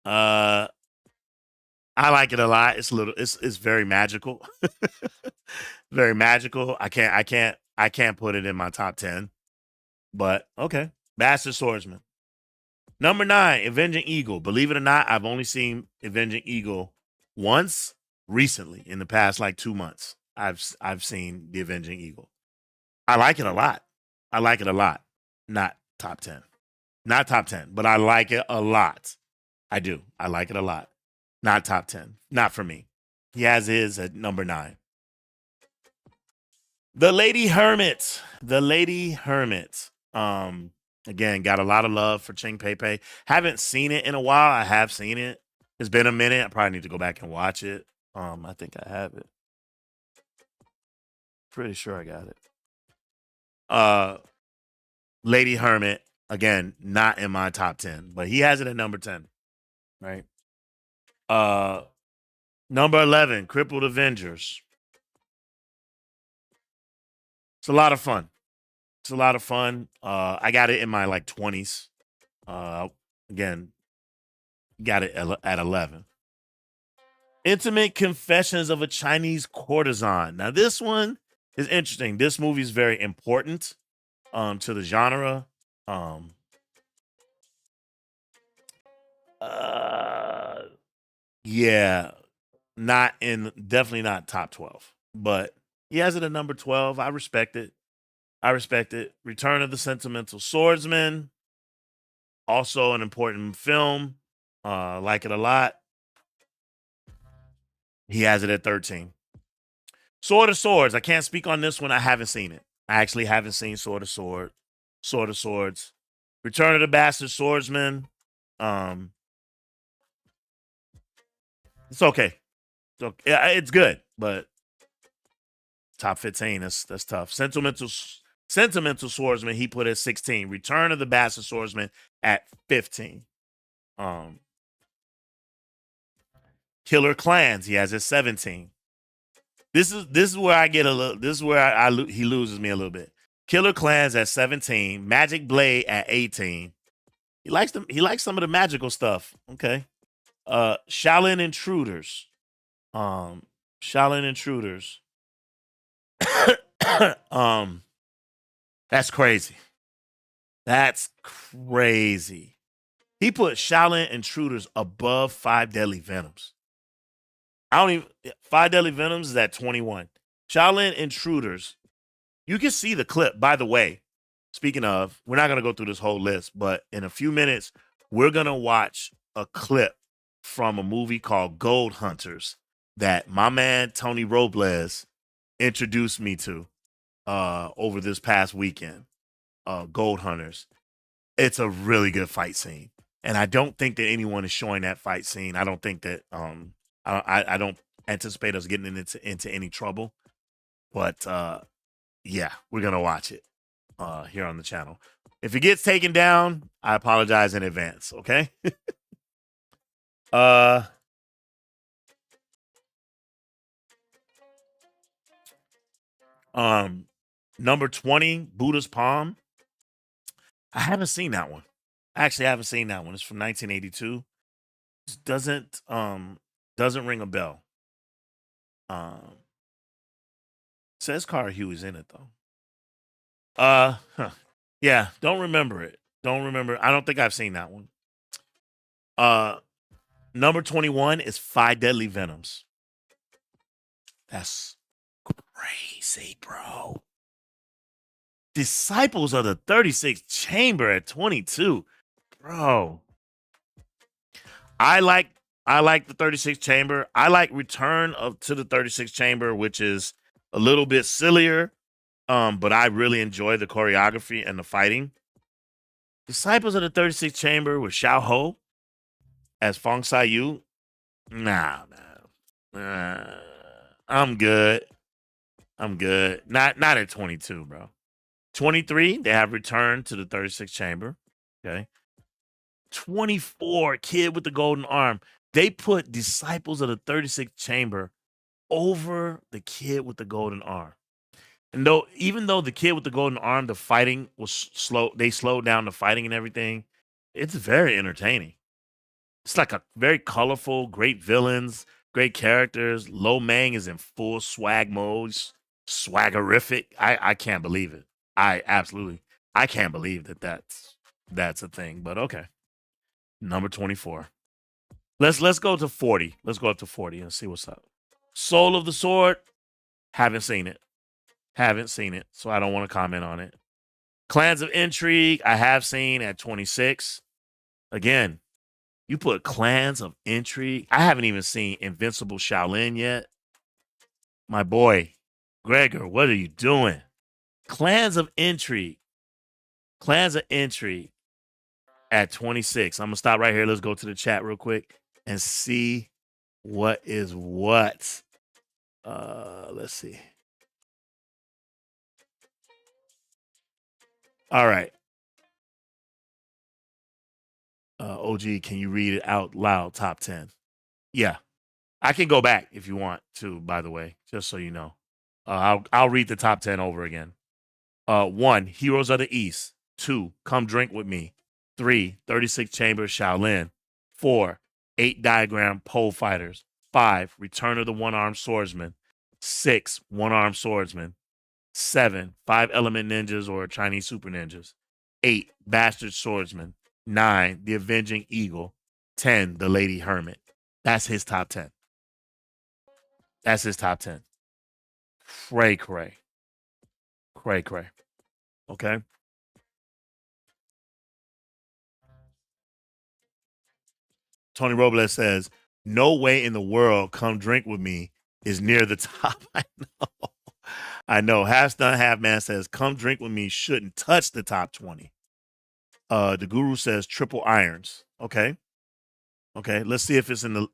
I like it a lot. It's very magical. Very magical. I can't put it in my top 10. But okay. Bastard Swordsman. Number 9, Avenging Eagle. Believe it or not, I've only seen Avenging Eagle once recently in the past like 2 months. I've seen the Avenging Eagle. I like it a lot. I like it a lot. Not top 10. Not top 10, but I like it a lot. I do. I like it a lot. Not top 10. Not for me. He has his at number 9. The Lady Hermit. The Lady Hermit. Again, got a lot of love for Ching Pei Pei. Haven't seen it in a while. I have seen it. It's been a minute. I probably need to go back and watch it. I think I have it. Pretty sure I got it. Lady Hermit, again, not in my top 10, but he has it at number 10. Right? Number 11, Crippled Avengers. It's a lot of fun. It's a lot of fun. I got it in my like 20s. Again, got it at 11. Intimate Confessions of a Chinese Courtesan. Now, this one is interesting. This movie is very important to the genre. Yeah, definitely not top 12, but he has it at number 12. I respect it. Return of the Sentimental Swordsman, also an important film. Like it a lot. He has it at 13. Sword of Swords. I can't speak on this one. I haven't seen it. I actually haven't seen Sword of Swords. Return of the Bastard Swordsman. It's okay. So yeah, it's good, but top 15. That's tough. Sentimental Swordsman, he put at 16. Return of the Bastard Swordsman at 15. Killer Clans, he has at 17. This is where I get a little. This is where he loses me a little bit. Killer Clans at 17. Magic Blade at 18. He likes them. He likes some of the magical stuff. Okay. Shaolin Intruders. Shaolin Intruders. That's crazy. That's crazy. He put Shaolin Intruders above 5 Deadly Venoms. 5 Deadly Venoms is at 21. Shaolin Intruders. You can see the clip. By the way, speaking of, we're not going to go through this whole list, but in a few minutes, we're going to watch a clip from a movie called Gold Hunters that my man Tony Robles introduced me to over this past weekend. Gold Hunters. It's a really good fight scene, and I don't think that anyone is showing that fight scene. I don't think that I don't anticipate us getting into any trouble, but yeah, we're gonna watch it here on the channel. If it gets taken down, I apologize in advance. Okay. Number 20, Buddha's Palm. I haven't seen that one. Actually, I haven't seen that one. It's from 1982. It doesn't ring a bell. Says Cara Huey's in it though. Yeah, don't remember it. I don't think I've seen that one. Number 21 is 5 Deadly Venoms. That's crazy, bro. Disciples of the 36th Chamber at 22. Bro. I like the 36th Chamber. I like Return to the 36th Chamber, which is a little bit sillier, but I really enjoy the choreography and the fighting. Disciples of the 36th Chamber with Xiao Ho as Fong Sai-yu. Nah, man. I'm good. Not at 22, bro. 23, they have Return to the 36th Chamber. Okay. 24, Kid with the Golden Arm. They put Disciples of the 36th Chamber over the Kid with the Golden Arm. And even though the Kid with the Golden Arm, the fighting was slow, they slowed down the fighting and everything. It's very entertaining. It's like a very colorful, great villains, great characters. Lo Mang is in full swag mode, swaggerific. I can't believe it. I can't believe that's a thing. But okay, number 24. Let's go to 40. Let's go up to 40 and see what's up. Soul of the Sword. Haven't seen it. So I don't want to comment on it. Clans of Intrigue, I have seen at 26. Again, you put Clans of Intrigue. I haven't even seen Invincible Shaolin yet. My boy, Gregor, what are you doing? Clans of Intrigue. At 26. I'm going to stop right here. Let's go to the chat real quick and see what is what. Let's see. All right. OG, can you read it out loud? Top 10. Yeah, I can go back if you want to. By the way, just so you know, I'll read the top 10 over again. 1, Heroes of the East. 2, Come Drink with Me. 3, 36 Chambers Shaolin. 4, 8 Diagram Pole Fighters. 5, Return of the One-Armed Swordsman. 6, One-Armed Swordsman. 7, 5 Element Ninjas or Chinese Super Ninjas. 8, Bastard Swordsman. 9, The Avenging Eagle. 10, The Lady Hermit. That's his top 10. Cray. Okay. Tony Robles says, no way in the world Come Drink with Me is near the top. I know. Half Done Half Man says, Come Drink with Me shouldn't touch the top 20. The Guru says Triple Irons. Okay. Let's see if it's in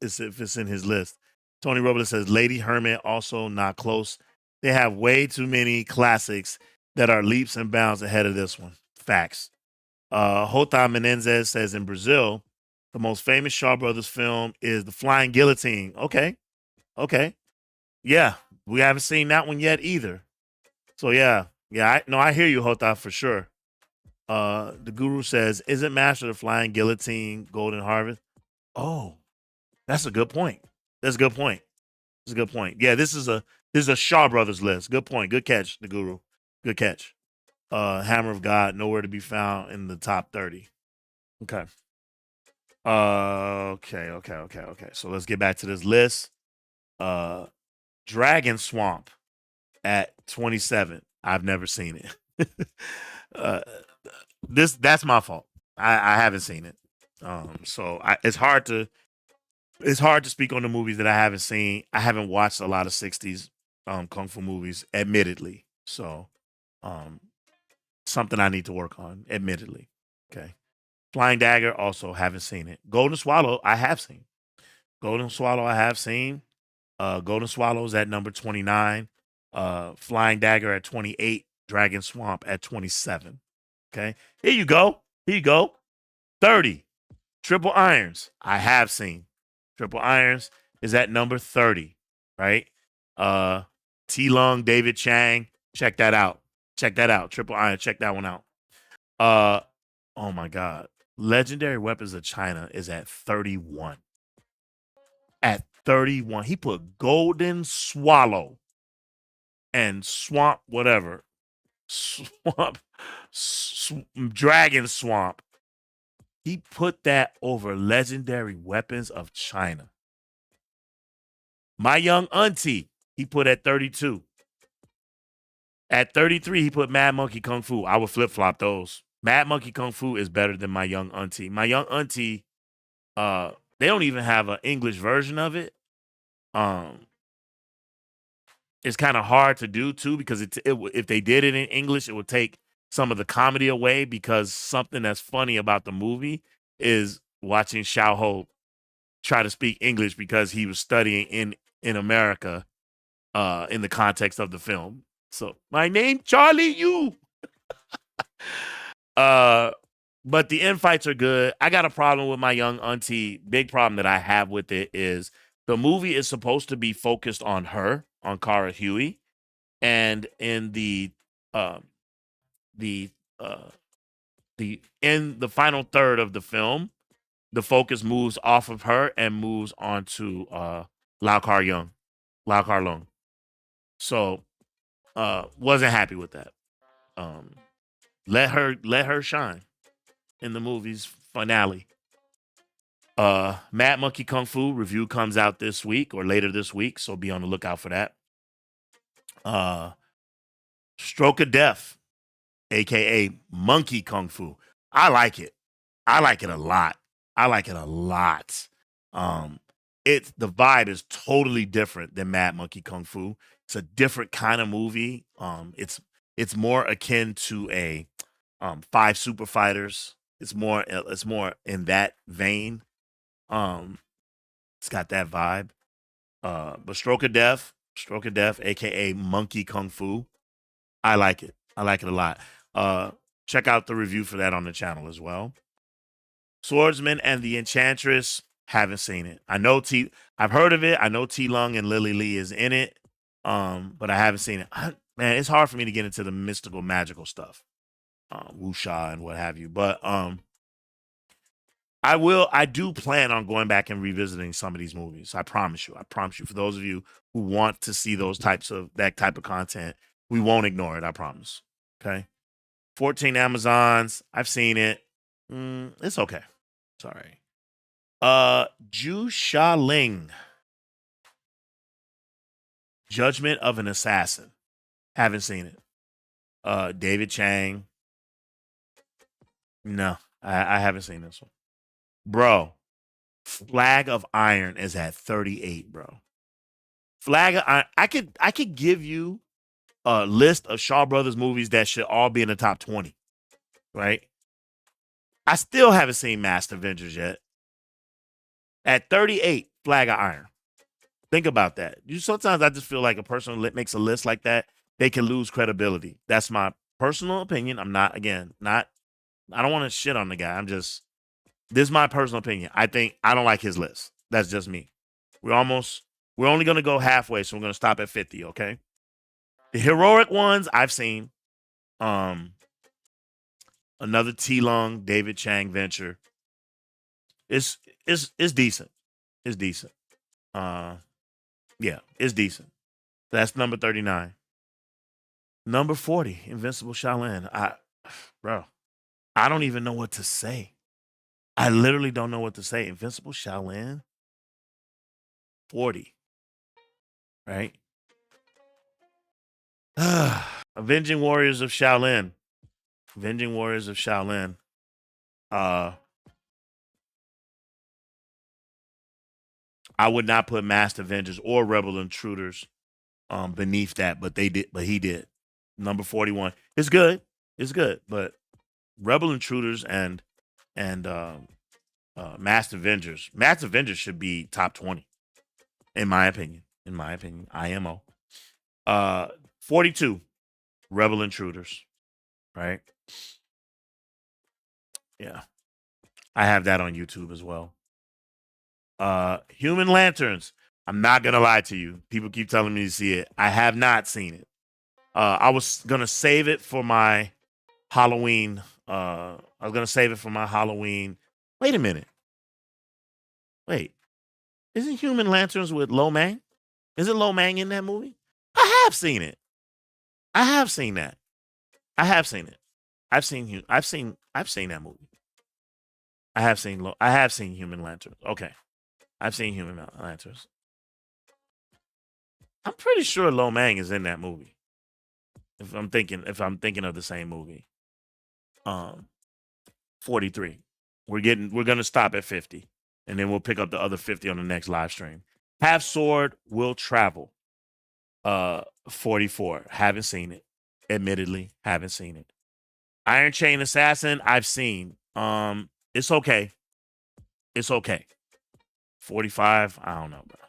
his list. Tony Robles says Lady Hermit also not close. They have way too many classics that are leaps and bounds ahead of this one. Facts. Jota Menendez says in Brazil, the most famous Shaw Brothers film is The Flying Guillotine. Okay. Yeah, we haven't seen that one yet either. So yeah, I hear you, Jota, for sure. The Guru says, isn't Master of the Flying Guillotine Golden Harvest? Oh, that's a good point. Yeah, this is a Shaw Brothers list. Good point. Good catch, the Guru. Good catch. Hammer of God, nowhere to be found in the top 30. Okay. Okay. So let's get back to this list. Dragon Swamp at 27. I've never seen it. That's my fault. I haven't seen it. So it's hard to speak on the movies that I haven't seen. I haven't watched a lot of 60s kung fu movies, admittedly. So something I need to work on, admittedly. Okay. Flying Dagger, also haven't seen it. Golden Swallow, I have seen. Golden Swallow's at number 29. Flying Dagger at 28. Dragon Swamp at 27. Okay. Here you go. 30. Triple Irons, I have seen. Triple Irons is at number 30, right? T Lung, David Chang, check that out. Triple Iron, check that one out. Oh my God. Legendary Weapons of China is at 31. At 31. He put Golden Swallow and Swamp, whatever. Dragon Swamp. He put that over Legendary Weapons of China. My Young Auntie, he put at 32. At 33, he put Mad Monkey Kung Fu. I would flip-flop those. Mad Monkey Kung Fu is better than My Young Auntie. My Young Auntie, they don't even have an English version of it. It's kind of hard to do too because if they did it in English, it would take some of the comedy away because something that's funny about the movie is watching Xiao Ho try to speak English because he was studying in America in the context of the film. So, my name Charlie Yu. but the infights are good. I got a problem with My Young Auntie. Big problem that I have with it is the movie is supposed to be focused on her, on Cara Huey, and in um the uh the in the final third of the film, the focus moves off of her and moves on to Lau Kar Young, Lau Kar Lung. So wasn't happy with that. Um let her shine in the movie's finale. Mad Monkey Kung Fu review comes out this week or later this week, so be on the lookout for that. Uh Stroke of Death, aka Monkey Kung Fu. I like it. I like it a lot. I like it a lot. Um, it's the vibe is totally different than Mad Monkey Kung Fu. It's a different kind of movie. It's more akin to a Five Super Fighters. It's more in that vein. Um, it's got that vibe. But Stroke of Death, aka Monkey Kung Fu. I like it. I like it a lot. Uh, Check out the review for that on the channel as well. Swordsman and the Enchantress. Haven't seen it. I've heard of it. I know T Lung and Lily Lee is in it. But I haven't seen it. Man, it's hard for me to get into the mystical, magical stuff, wuxia and what have you. But I do plan on going back and revisiting some of these movies. I promise you. I promise you. For those of you who want to see that type of content, we won't ignore it. I promise. Okay. 14 Amazons. I've seen it. It's okay. Sorry. Ju Sha Ling. Judgment of an Assassin. Haven't seen it. David Chang. No, I haven't seen this one. Bro, Flag of Iron is at 38, bro. Flag of Iron. I could give you a list of Shaw Brothers movies that should all be in the top 20, right? I still haven't seen Master Avengers yet. At 38, Flag of Iron. Think about that. Sometimes I just feel like a person that makes a list like that, they can lose credibility. That's my personal opinion. I don't want to shit on the guy. This is my personal opinion. I don't like his list. That's just me. We're only going to go halfway, so we're going to stop at 50, okay? The heroic ones I've seen. Another T Lung, David Chang venture. It's decent. It's decent. Yeah, it's decent. That's number 39. Number 40, Invincible Shaolin. Bro, I don't even know what to say. I literally don't know what to say. Invincible Shaolin, 40. Right? Avenging Warriors of Shaolin. Avenging Warriors of Shaolin. I would not put Master Avengers or Rebel Intruders beneath that, but he did. Number 41. It's good. It's good, but Rebel Intruders and Master Avengers. Master Avengers should be top 20, in my opinion. IMO. 42. Rebel Intruders. Right? Yeah. I have that on YouTube as well. Human Lanterns. I'm not gonna lie to you. People keep telling me to see it. I have not seen it. I was gonna save it for my Halloween. Wait a minute. Wait. Isn't Human Lanterns with Lo Mang? Is it Lo Mang in that movie? I have seen it. I have seen that. I have seen it. I've seen that movie. I have seen Human Lanterns. Okay. I've seen Human Lanterns. I'm pretty sure Lo Mang is in that movie. If I'm thinking of the same movie. 43. We're gonna stop at 50. And then we'll pick up the other 50 on the next live stream. Half Sword Will Travel. 44. Haven't seen it. Admittedly, haven't seen it. Iron Chain Assassin, I've seen. It's okay. It's okay. 45, I don't know, bro.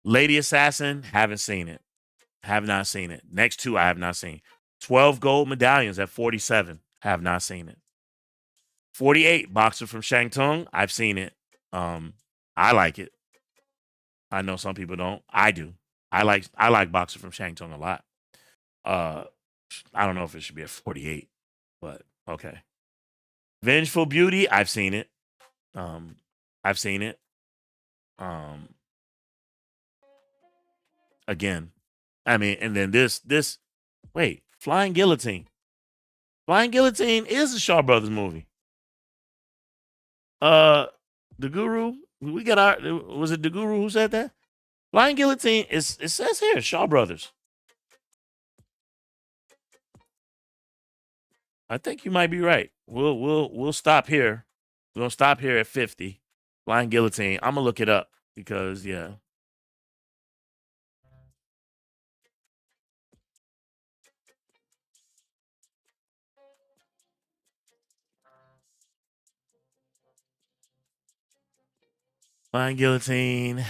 Lady Assassin, haven't seen it. Have not seen it. Next two, I have not seen. 12 gold medallions at 47. Have not seen it. 48, Boxer from Shantung. I've seen it. I like it. I know some people don't. I do. I like Boxer from Shantung a lot. Uh, I don't know if it should be a 48, but okay. Vengeful Beauty. I've seen it. Um, I've seen it. Um, again, I mean, and then this. Wait, Flying Guillotine. Flying Guillotine is a Shaw Brothers movie. The Guru. We got our. Was it the Guru who said that? Flying Guillotine is. It says here Shaw Brothers. I think you might be right. We'll stop here. We're gonna stop here at 50. Flying Guillotine. I'm gonna look it up because yeah. Flying Guillotine.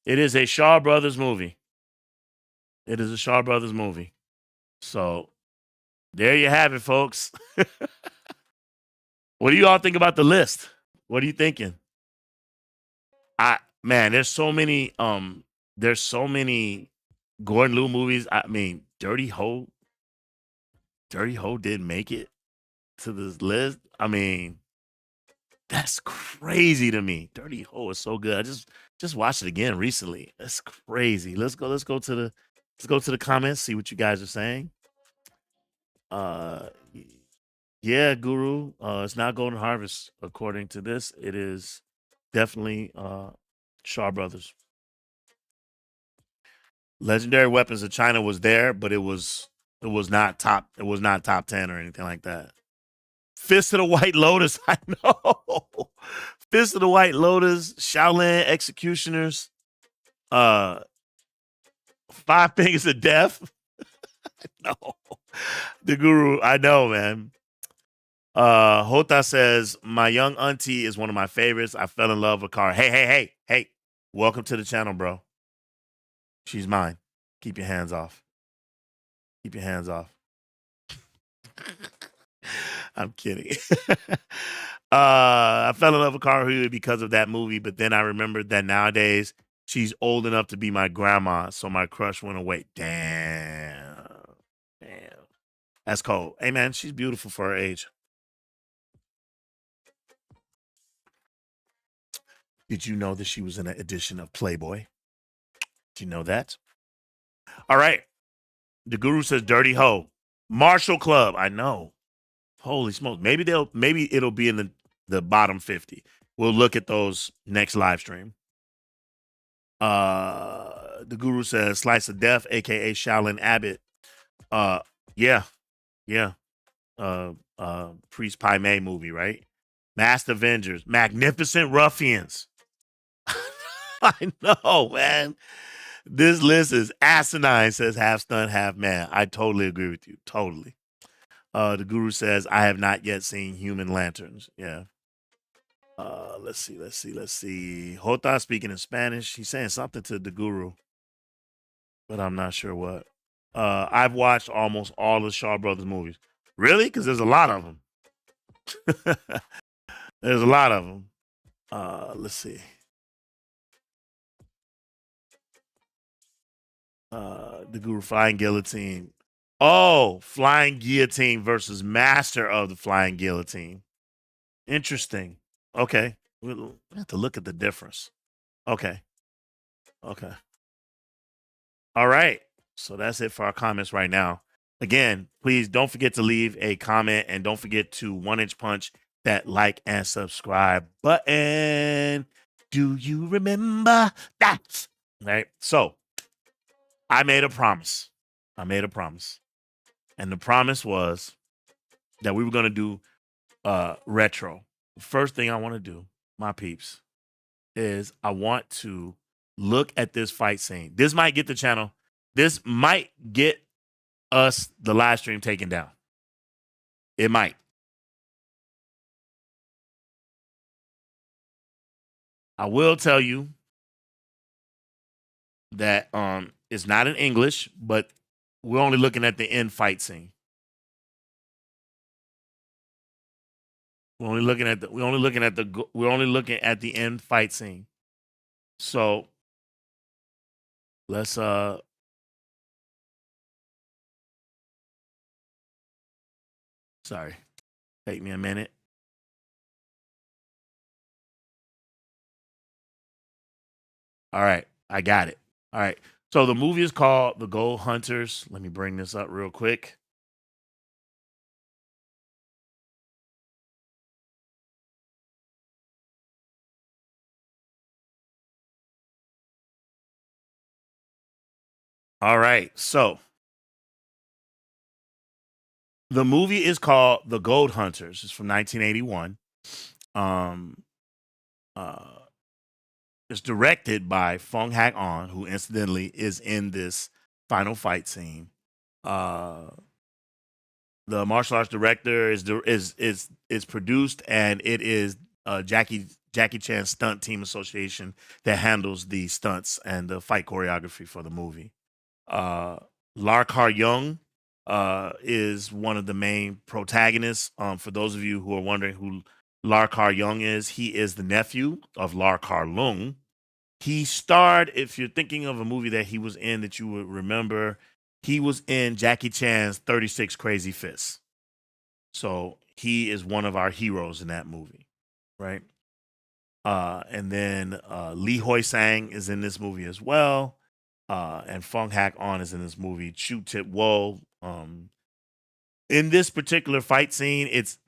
It is a Shaw Brothers movie. It is a Shaw Brothers movie. So there you have it, folks. What do you all think about the list? What are you thinking? Man, there's so many Gordon Liu movies. I mean, Dirty Ho did make it to this list. I mean, that's crazy to me. Dirty Ho is so good. I just watched it again recently. That's crazy. Let's go to the comments, see what you guys are saying. Yeah, Guru. It's not Golden Harvest, according to this. It is definitely Shaw Brothers. Legendary Weapons of China was there, but it was not top 10 or anything like that. Fist of the White Lotus, I know. Fist of the White Lotus, Shaolin Executioners, Five Fingers of Death. No. The Guru, I know, man. Hota says, my young auntie is one of my favorites. I fell in love with Cara. Hey. Welcome to the channel, bro. She's mine. Keep your hands off. Keep your hands off. I'm kidding. I fell in love with Cara Hui because of that movie, but then I remembered that nowadays she's old enough to be my grandma, so my crush went away. Damn. That's cold. Hey, man, she's beautiful for her age. Did you know that she was in an edition of Playboy? Did you know that? All right. The Guru says Dirty Ho. Marshall Club. I know. Holy smokes. Maybe it'll be in the bottom 50. We'll look at those next live stream. The Guru says Slice of Death, aka Shaolin Abbott. Yeah. Priest Pai Mei movie, right? Masked Avengers, Magnificent Ruffians. I know, man. This list is asinine, says Half Stunned, Half Mad. I totally agree with you. Totally. The Guru says, I have not yet seen Human Lanterns. Yeah. Let's see. Hota speaking in Spanish. He's saying something to the Guru, but I'm not sure what. I've watched almost all the Shaw Brothers movies. Really? Because there's a lot of them. There's a lot of them. Let's see. The Guru Flying Guillotine. Oh, Flying Guillotine versus Master of the Flying Guillotine. Interesting. Okay. We'll have to look at the difference. Okay. All right. So that's it for our comments right now. Again, please don't forget to leave a comment and don't forget to 1-inch punch that like and subscribe button. Do you remember that? Right. So I made a promise. And the promise was that we were going to do retro. The first thing I want to do, my peeps, is I want to look at this fight scene. This might get the channel. This might get us the live stream taken down. It might. I will tell you that it's not in English, but we're only looking at the end fight scene. We're only looking at the end fight scene. So let's sorry. Take me a minute. All right, I got it. All right. So the movie is called The Gold Hunters. Let me bring this up real quick. All right. So the movie is called The Gold Hunters. It's from 1981. It's directed by Fong Hak On, who incidentally is in this final fight scene. The martial arts director is produced, and it is Jackie Chan Stunt Team Association that handles the stunts and the fight choreography for the movie. Lar Kar Young is one of the main protagonists. For those of you who are wondering who Lar Kar Young is, he is the nephew of Lar Kar Lung. He starred, if you're thinking of a movie that he was in that you would remember, he was in Jackie Chan's 36 Crazy Fists. So he is one of our heroes in that movie, right? And then Lee Hoi Sang is in this movie as well. And Fong Hak On is in this movie. Chu Tip Wo. In this particular fight scene, it's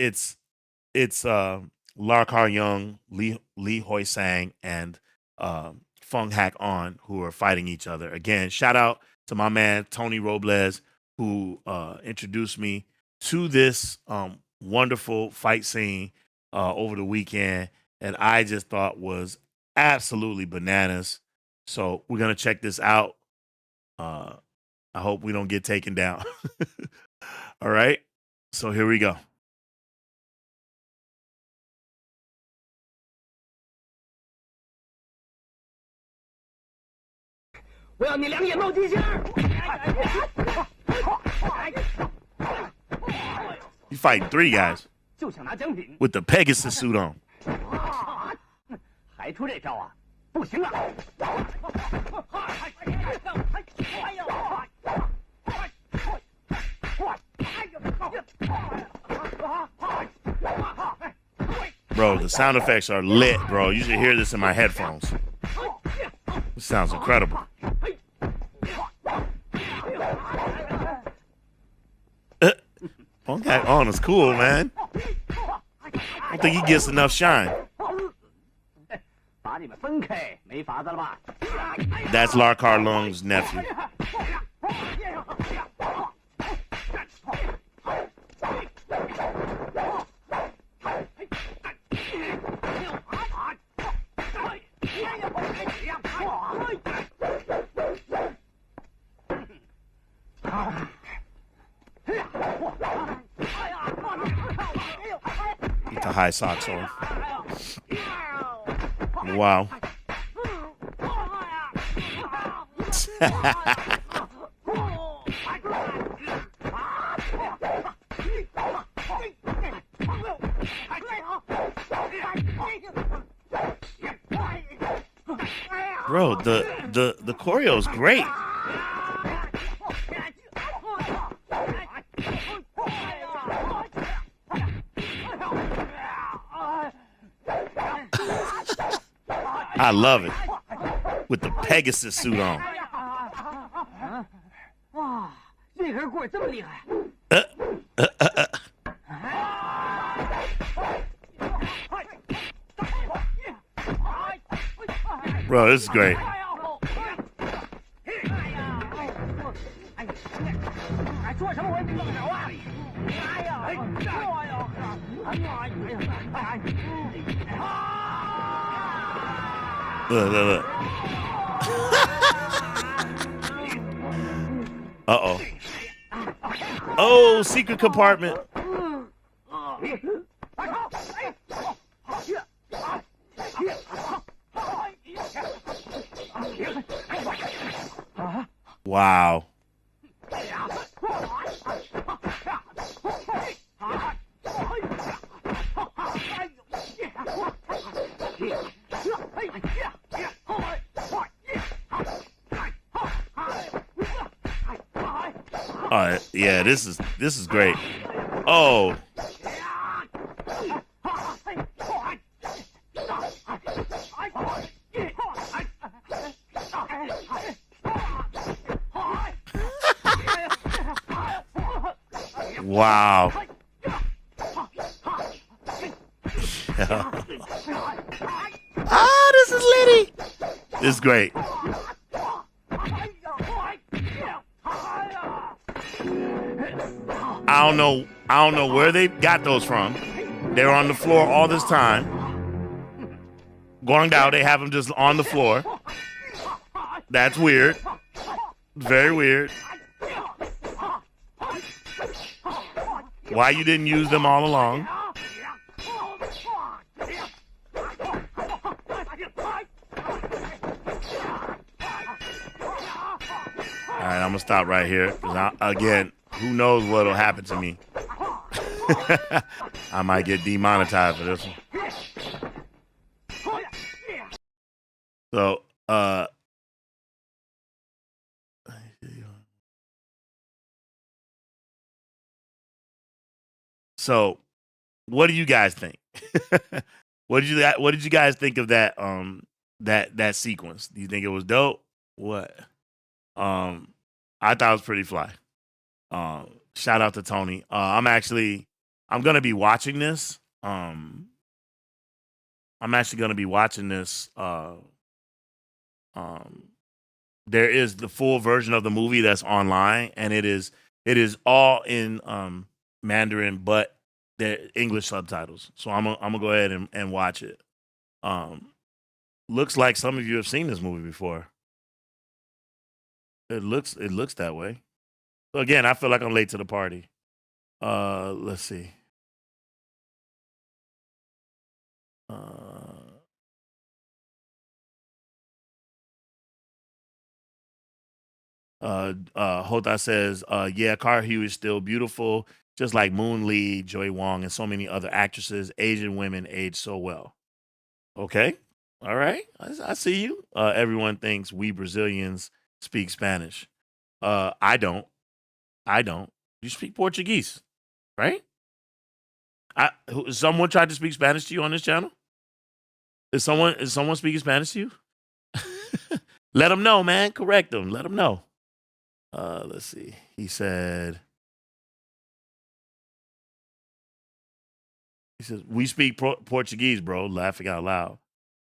Lar Kar Young, Lee Hoi Sang, and Fong Hak On who are fighting each other. Again, shout out to my man Tony Robles, who introduced me to this wonderful fight scene over the weekend, and I just thought was absolutely bananas. So we're gonna check this out. I hope we don't get taken down. All right, so here we go. 我要你两眼冒金星！ You fighting 3 guys 就想拿奖品， with the Pegasus suit on. 还出这招啊？不行了！ Bro, the sound effects are lit, bro. You should hear this in my headphones. This sounds incredible. Fong Hak On is cool, man. I don't think he gets enough shine. 把你们分开，没法子了吧？ That's Lar Kar Lung's nephew. Get the high socks on. Wow. Bro, the choreo is great. I love it. With the Pegasus suit on. 哇，这根棍这么厉害！ Bro, this is great. 说什么我也没动手啊！哎呀，哎呀，Look. Uh-oh. Oh, secret compartment. Wow. Yeah, this is great. Oh, wow. Ah, this is litty. This is great. I don't know where they got those from. They were on the floor all this time. Guangdao, they have them just on the floor. That's weird. Very weird. Why you didn't use them all along? All right, I'm gonna stop right here because again, who knows what'll happen to me? I might get demonetized for this one. So, what do you guys think? What did you guys think of that that sequence? Do you think it was dope? What? I thought it was pretty fly. Shout out to Tony. I'm gonna be watching this. I'm actually gonna be watching this. There is the full version of the movie that's online, and it is all in Mandarin, but the English subtitles. So I'm gonna go ahead and watch it. Looks like some of you have seen this movie before. It looks that way. So again, I feel like I'm late to the party. Let's see. Hota says, yeah, Cara Hugh is still beautiful, just like Moon Lee, Joy Wong, and so many other actresses. Asian women age so well. Okay. All right. I see you. Everyone thinks we Brazilians speak Spanish. I don't. You speak Portuguese, right? Someone tried to speak Spanish to you on this channel? Is someone speaking Spanish to you? Let them know, man. Correct them. Let them know. Let's see. He says, we speak Portuguese, bro. Laughing out loud.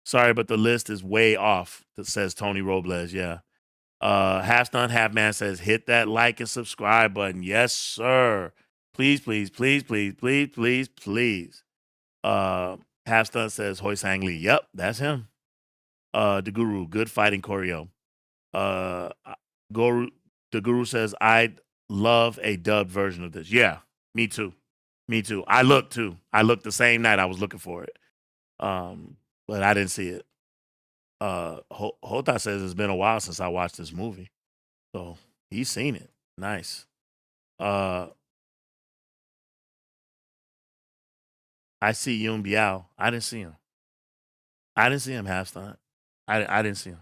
Sorry, but the list is way off. That says Tony Robles. Yeah. Half Stunt Half Man says, hit that like and subscribe button. Yes, sir. Please, please, please, please, please, please, please. Half Stunt says, Hoi Sang Lee. Yep, that's him. The Guru, good fighting choreo. The Guru says, I'd love a dubbed version of this. Yeah, me too. I looked too. I looked the same night I was looking for it. But I didn't see it. Hota says it's been a while since I watched this movie. So he's seen it. Nice. I see Yoon Biao. I didn't see him. Half Stunt. I didn't see him.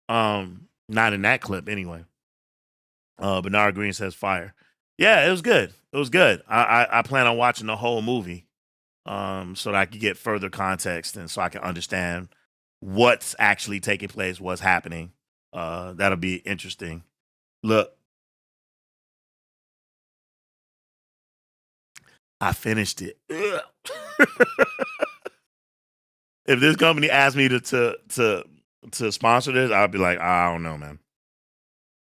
Not in that clip anyway. Bernard Green says fire. Yeah, it was good. I plan on watching the whole movie so that I can get further context and so I can understand what's actually taking place, what's happening. That'll be interesting. Look, I finished it. If this company asked me to sponsor this, I'd be like, I don't know, man.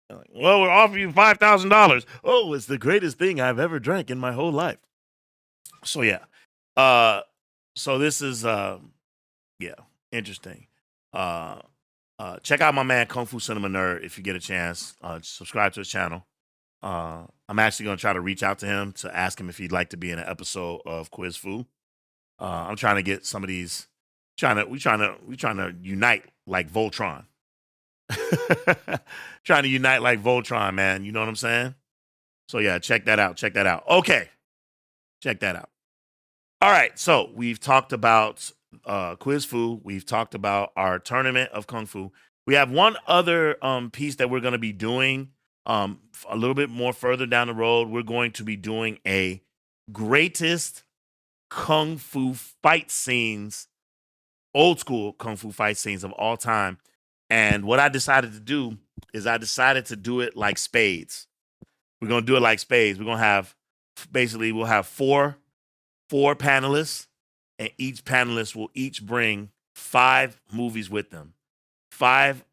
Like, well, we'll offer you $5,000. Oh, it's the greatest thing I've ever drank in my whole life. So yeah. So this is interesting. Check out my man Kung Fu Cinema Nerd if you get a chance. Subscribe to his channel. I'm actually gonna try to reach out to him to ask him if he'd like to be in an episode of Quiz Fu. I'm trying to get some of these. We trying to unite like Voltron. Trying to unite like Voltron, man. You know what I'm saying? So yeah, check that out. Okay, check that out. All right, so we've talked about Quiz Fu. We've talked about our tournament of Kung Fu. We have one other piece that we're going to be doing A little bit more further down the road, we're going to be doing a greatest kung fu fight scenes, old school kung fu fight scenes of all time. And what I decided to do is I decided to do it like spades. We're gonna do it like spades. We're gonna have we'll have four panelists, and each panelist will each bring 5 movies with them. 5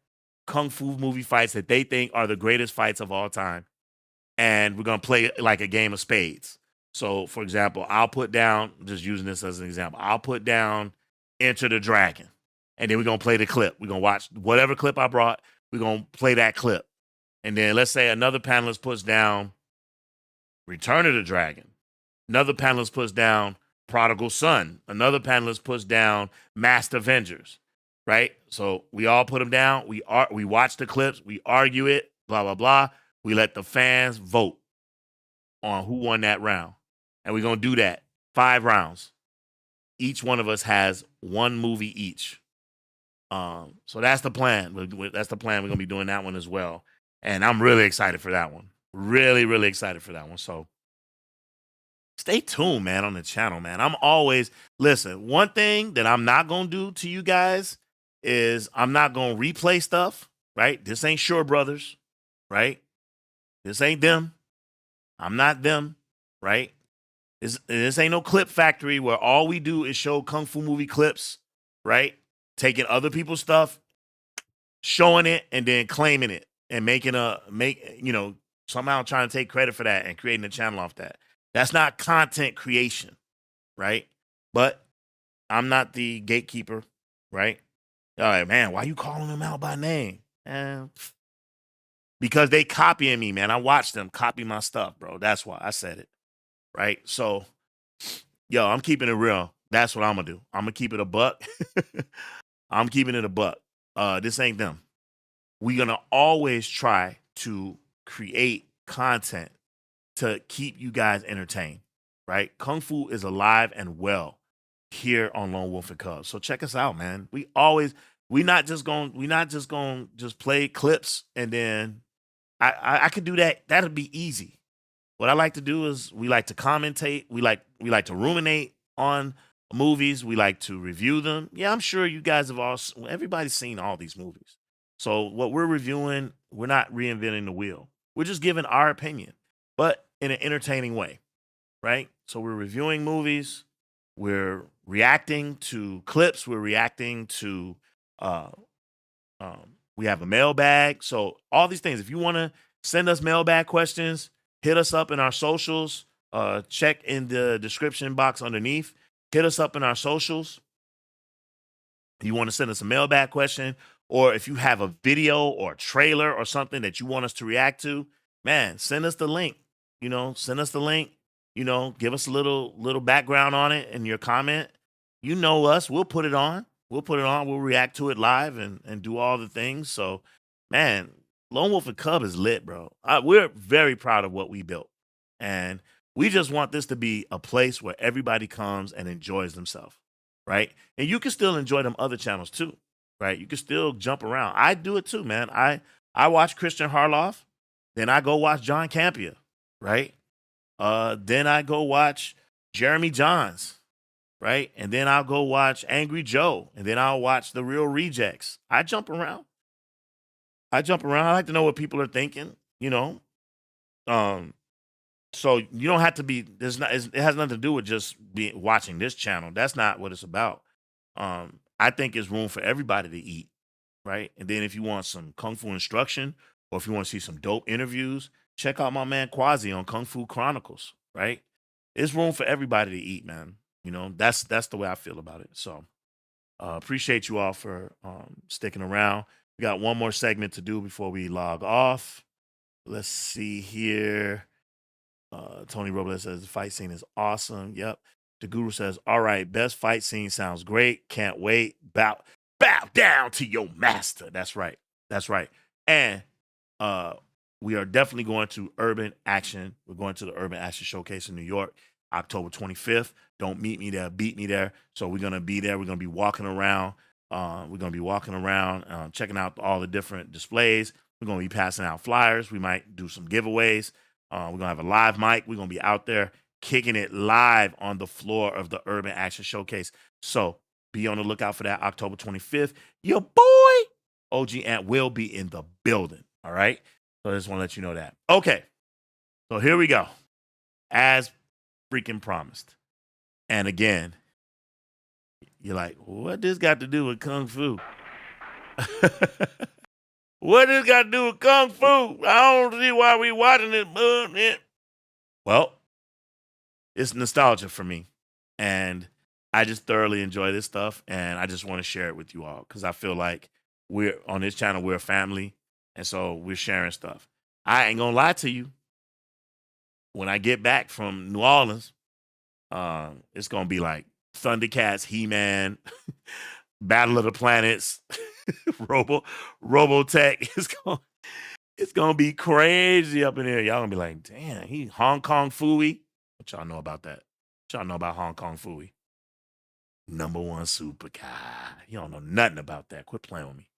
kung fu movie fights that they think are the greatest fights of all time. And we're gonna play it like a game of spades. So, for example, I'll put down, just using this as an example, I'll put down Enter the Dragon. And then we're gonna play the clip. We're gonna watch whatever clip I brought, we're gonna play that clip. And then let's say another panelist puts down Return of the Dragon. Another panelist puts down Prodigal Son. Another panelist puts down Masked Avengers. Right? So we all put them down. We watch the clips. We argue it. Blah blah blah. We let the fans vote on who won that round, and we're gonna do that 5 rounds. Each one of us has 1 movie each. So that's the plan. That's the plan. We're gonna be doing that one as well, and I'm really excited for that one. Really, really excited for that one. So stay tuned, man, on the channel, man. I'm always listen. One thing that I'm not gonna do to you guys is I'm not gonna replay stuff. Right? This ain't Shore Brothers. Right? This ain't them. I'm not them. Right? This ain't no clip factory where all we do is show kung fu movie clips. Right? Taking other people's stuff, showing it, and then claiming it and somehow trying to take credit for that and creating a channel off that. That's not content creation, right? But I'm not the gatekeeper, right? All right, man, why you calling them out by name? Because they copying me, man. I watched them copy my stuff, bro. That's why I said it, right? So, yo, I'm keeping it real. That's what I'm going to do. I'm going to keep it a buck. I'm keeping it a buck. This ain't them. We're going to always try to create content to keep you guys entertained, right? Kung Fu is alive and well here on Lone Wolf and Cubs. So check us out, man. We not just going to play clips and then I could do that. That'd be easy. What I like to do is we like to commentate. We like to ruminate on movies. We like to review them. Yeah, I'm sure you guys everybody's seen all these movies. So what we're reviewing, we're not reinventing the wheel. We're just giving our opinion, but in an entertaining way, right? So we're reviewing movies. We're reacting to clips. We're reacting to, we have a mailbag. So all these things, if you want to send us mailbag questions, hit us up in our socials. Check in the description box underneath. Hit us up in our socials. You want to send us a mailbag question, or if you have a video or a trailer or something that you want us to react to, man, send us the link. Send us the link. Give us a little background on it in your comment. You know us. We'll put it on. We'll react to it live and do all the things. So, man, Lone Wolf and Cub is lit, bro. We're very proud of what we built. And we just want this to be a place where everybody comes and enjoys themselves, right? And you can still enjoy them other channels too, right? You can still jump around. I do it too, man. I watch Christian Harloff, then I go watch John Campea, right? Then I go watch Jeremy Johns, right? And then I'll go watch Angry Joe, and then I'll watch The Real Rejects. I jump around. I like to know what people are thinking, So you don't have to be. It has nothing to do with just watching this channel. That's not what it's about. I think it's room for everybody to eat, right? And then if you want some kung fu instruction, or if you want to see some dope interviews, check out my man Quasi on Kung Fu Chronicles, right? It's room for everybody to eat, man. That's the way I feel about it. So appreciate you all for sticking around. We got one more segment to do before we log off. Let's see here. Tony Robles says the fight scene is awesome. Yep. The Guru says, all right, best fight scene sounds great. Can't wait. Bow down to your master. That's right. And we are definitely going to Urban Action. We're going to the Urban Action Showcase in New York, October 25th. Don't meet me there, beat me there. So we're going to be there. We're going to be walking around. Checking out all the different displays. We're gonna be passing out flyers. We might do some giveaways. We're gonna have a live mic. We're gonna be out there kicking it live on the floor of the Urban Action Showcase. So be on the lookout for that October 25th. Your boy OG Ant will be in the building. All right. So I just want to let you know that. Okay. So here we go. As freaking promised. And again, you're like, what this got to do with Kung Fu? What this got to do with Kung Fu? I don't see why we watching this. Well, it's nostalgia for me. And I just thoroughly enjoy this stuff. And I just want to share it with you all because I feel like we're on this channel, we're a family. And so we're sharing stuff. I ain't going to lie to you. When I get back from New Orleans, it's going to be like Thundercats, He-Man, Battle of the Planets, Robotech. It's gonna be crazy up in here. Y'all gonna be like, damn, he Hong Kong Phooey. What y'all know about that? What y'all know about Hong Kong Phooey? #1 super guy. You don't know nothing about that. Quit playing with me.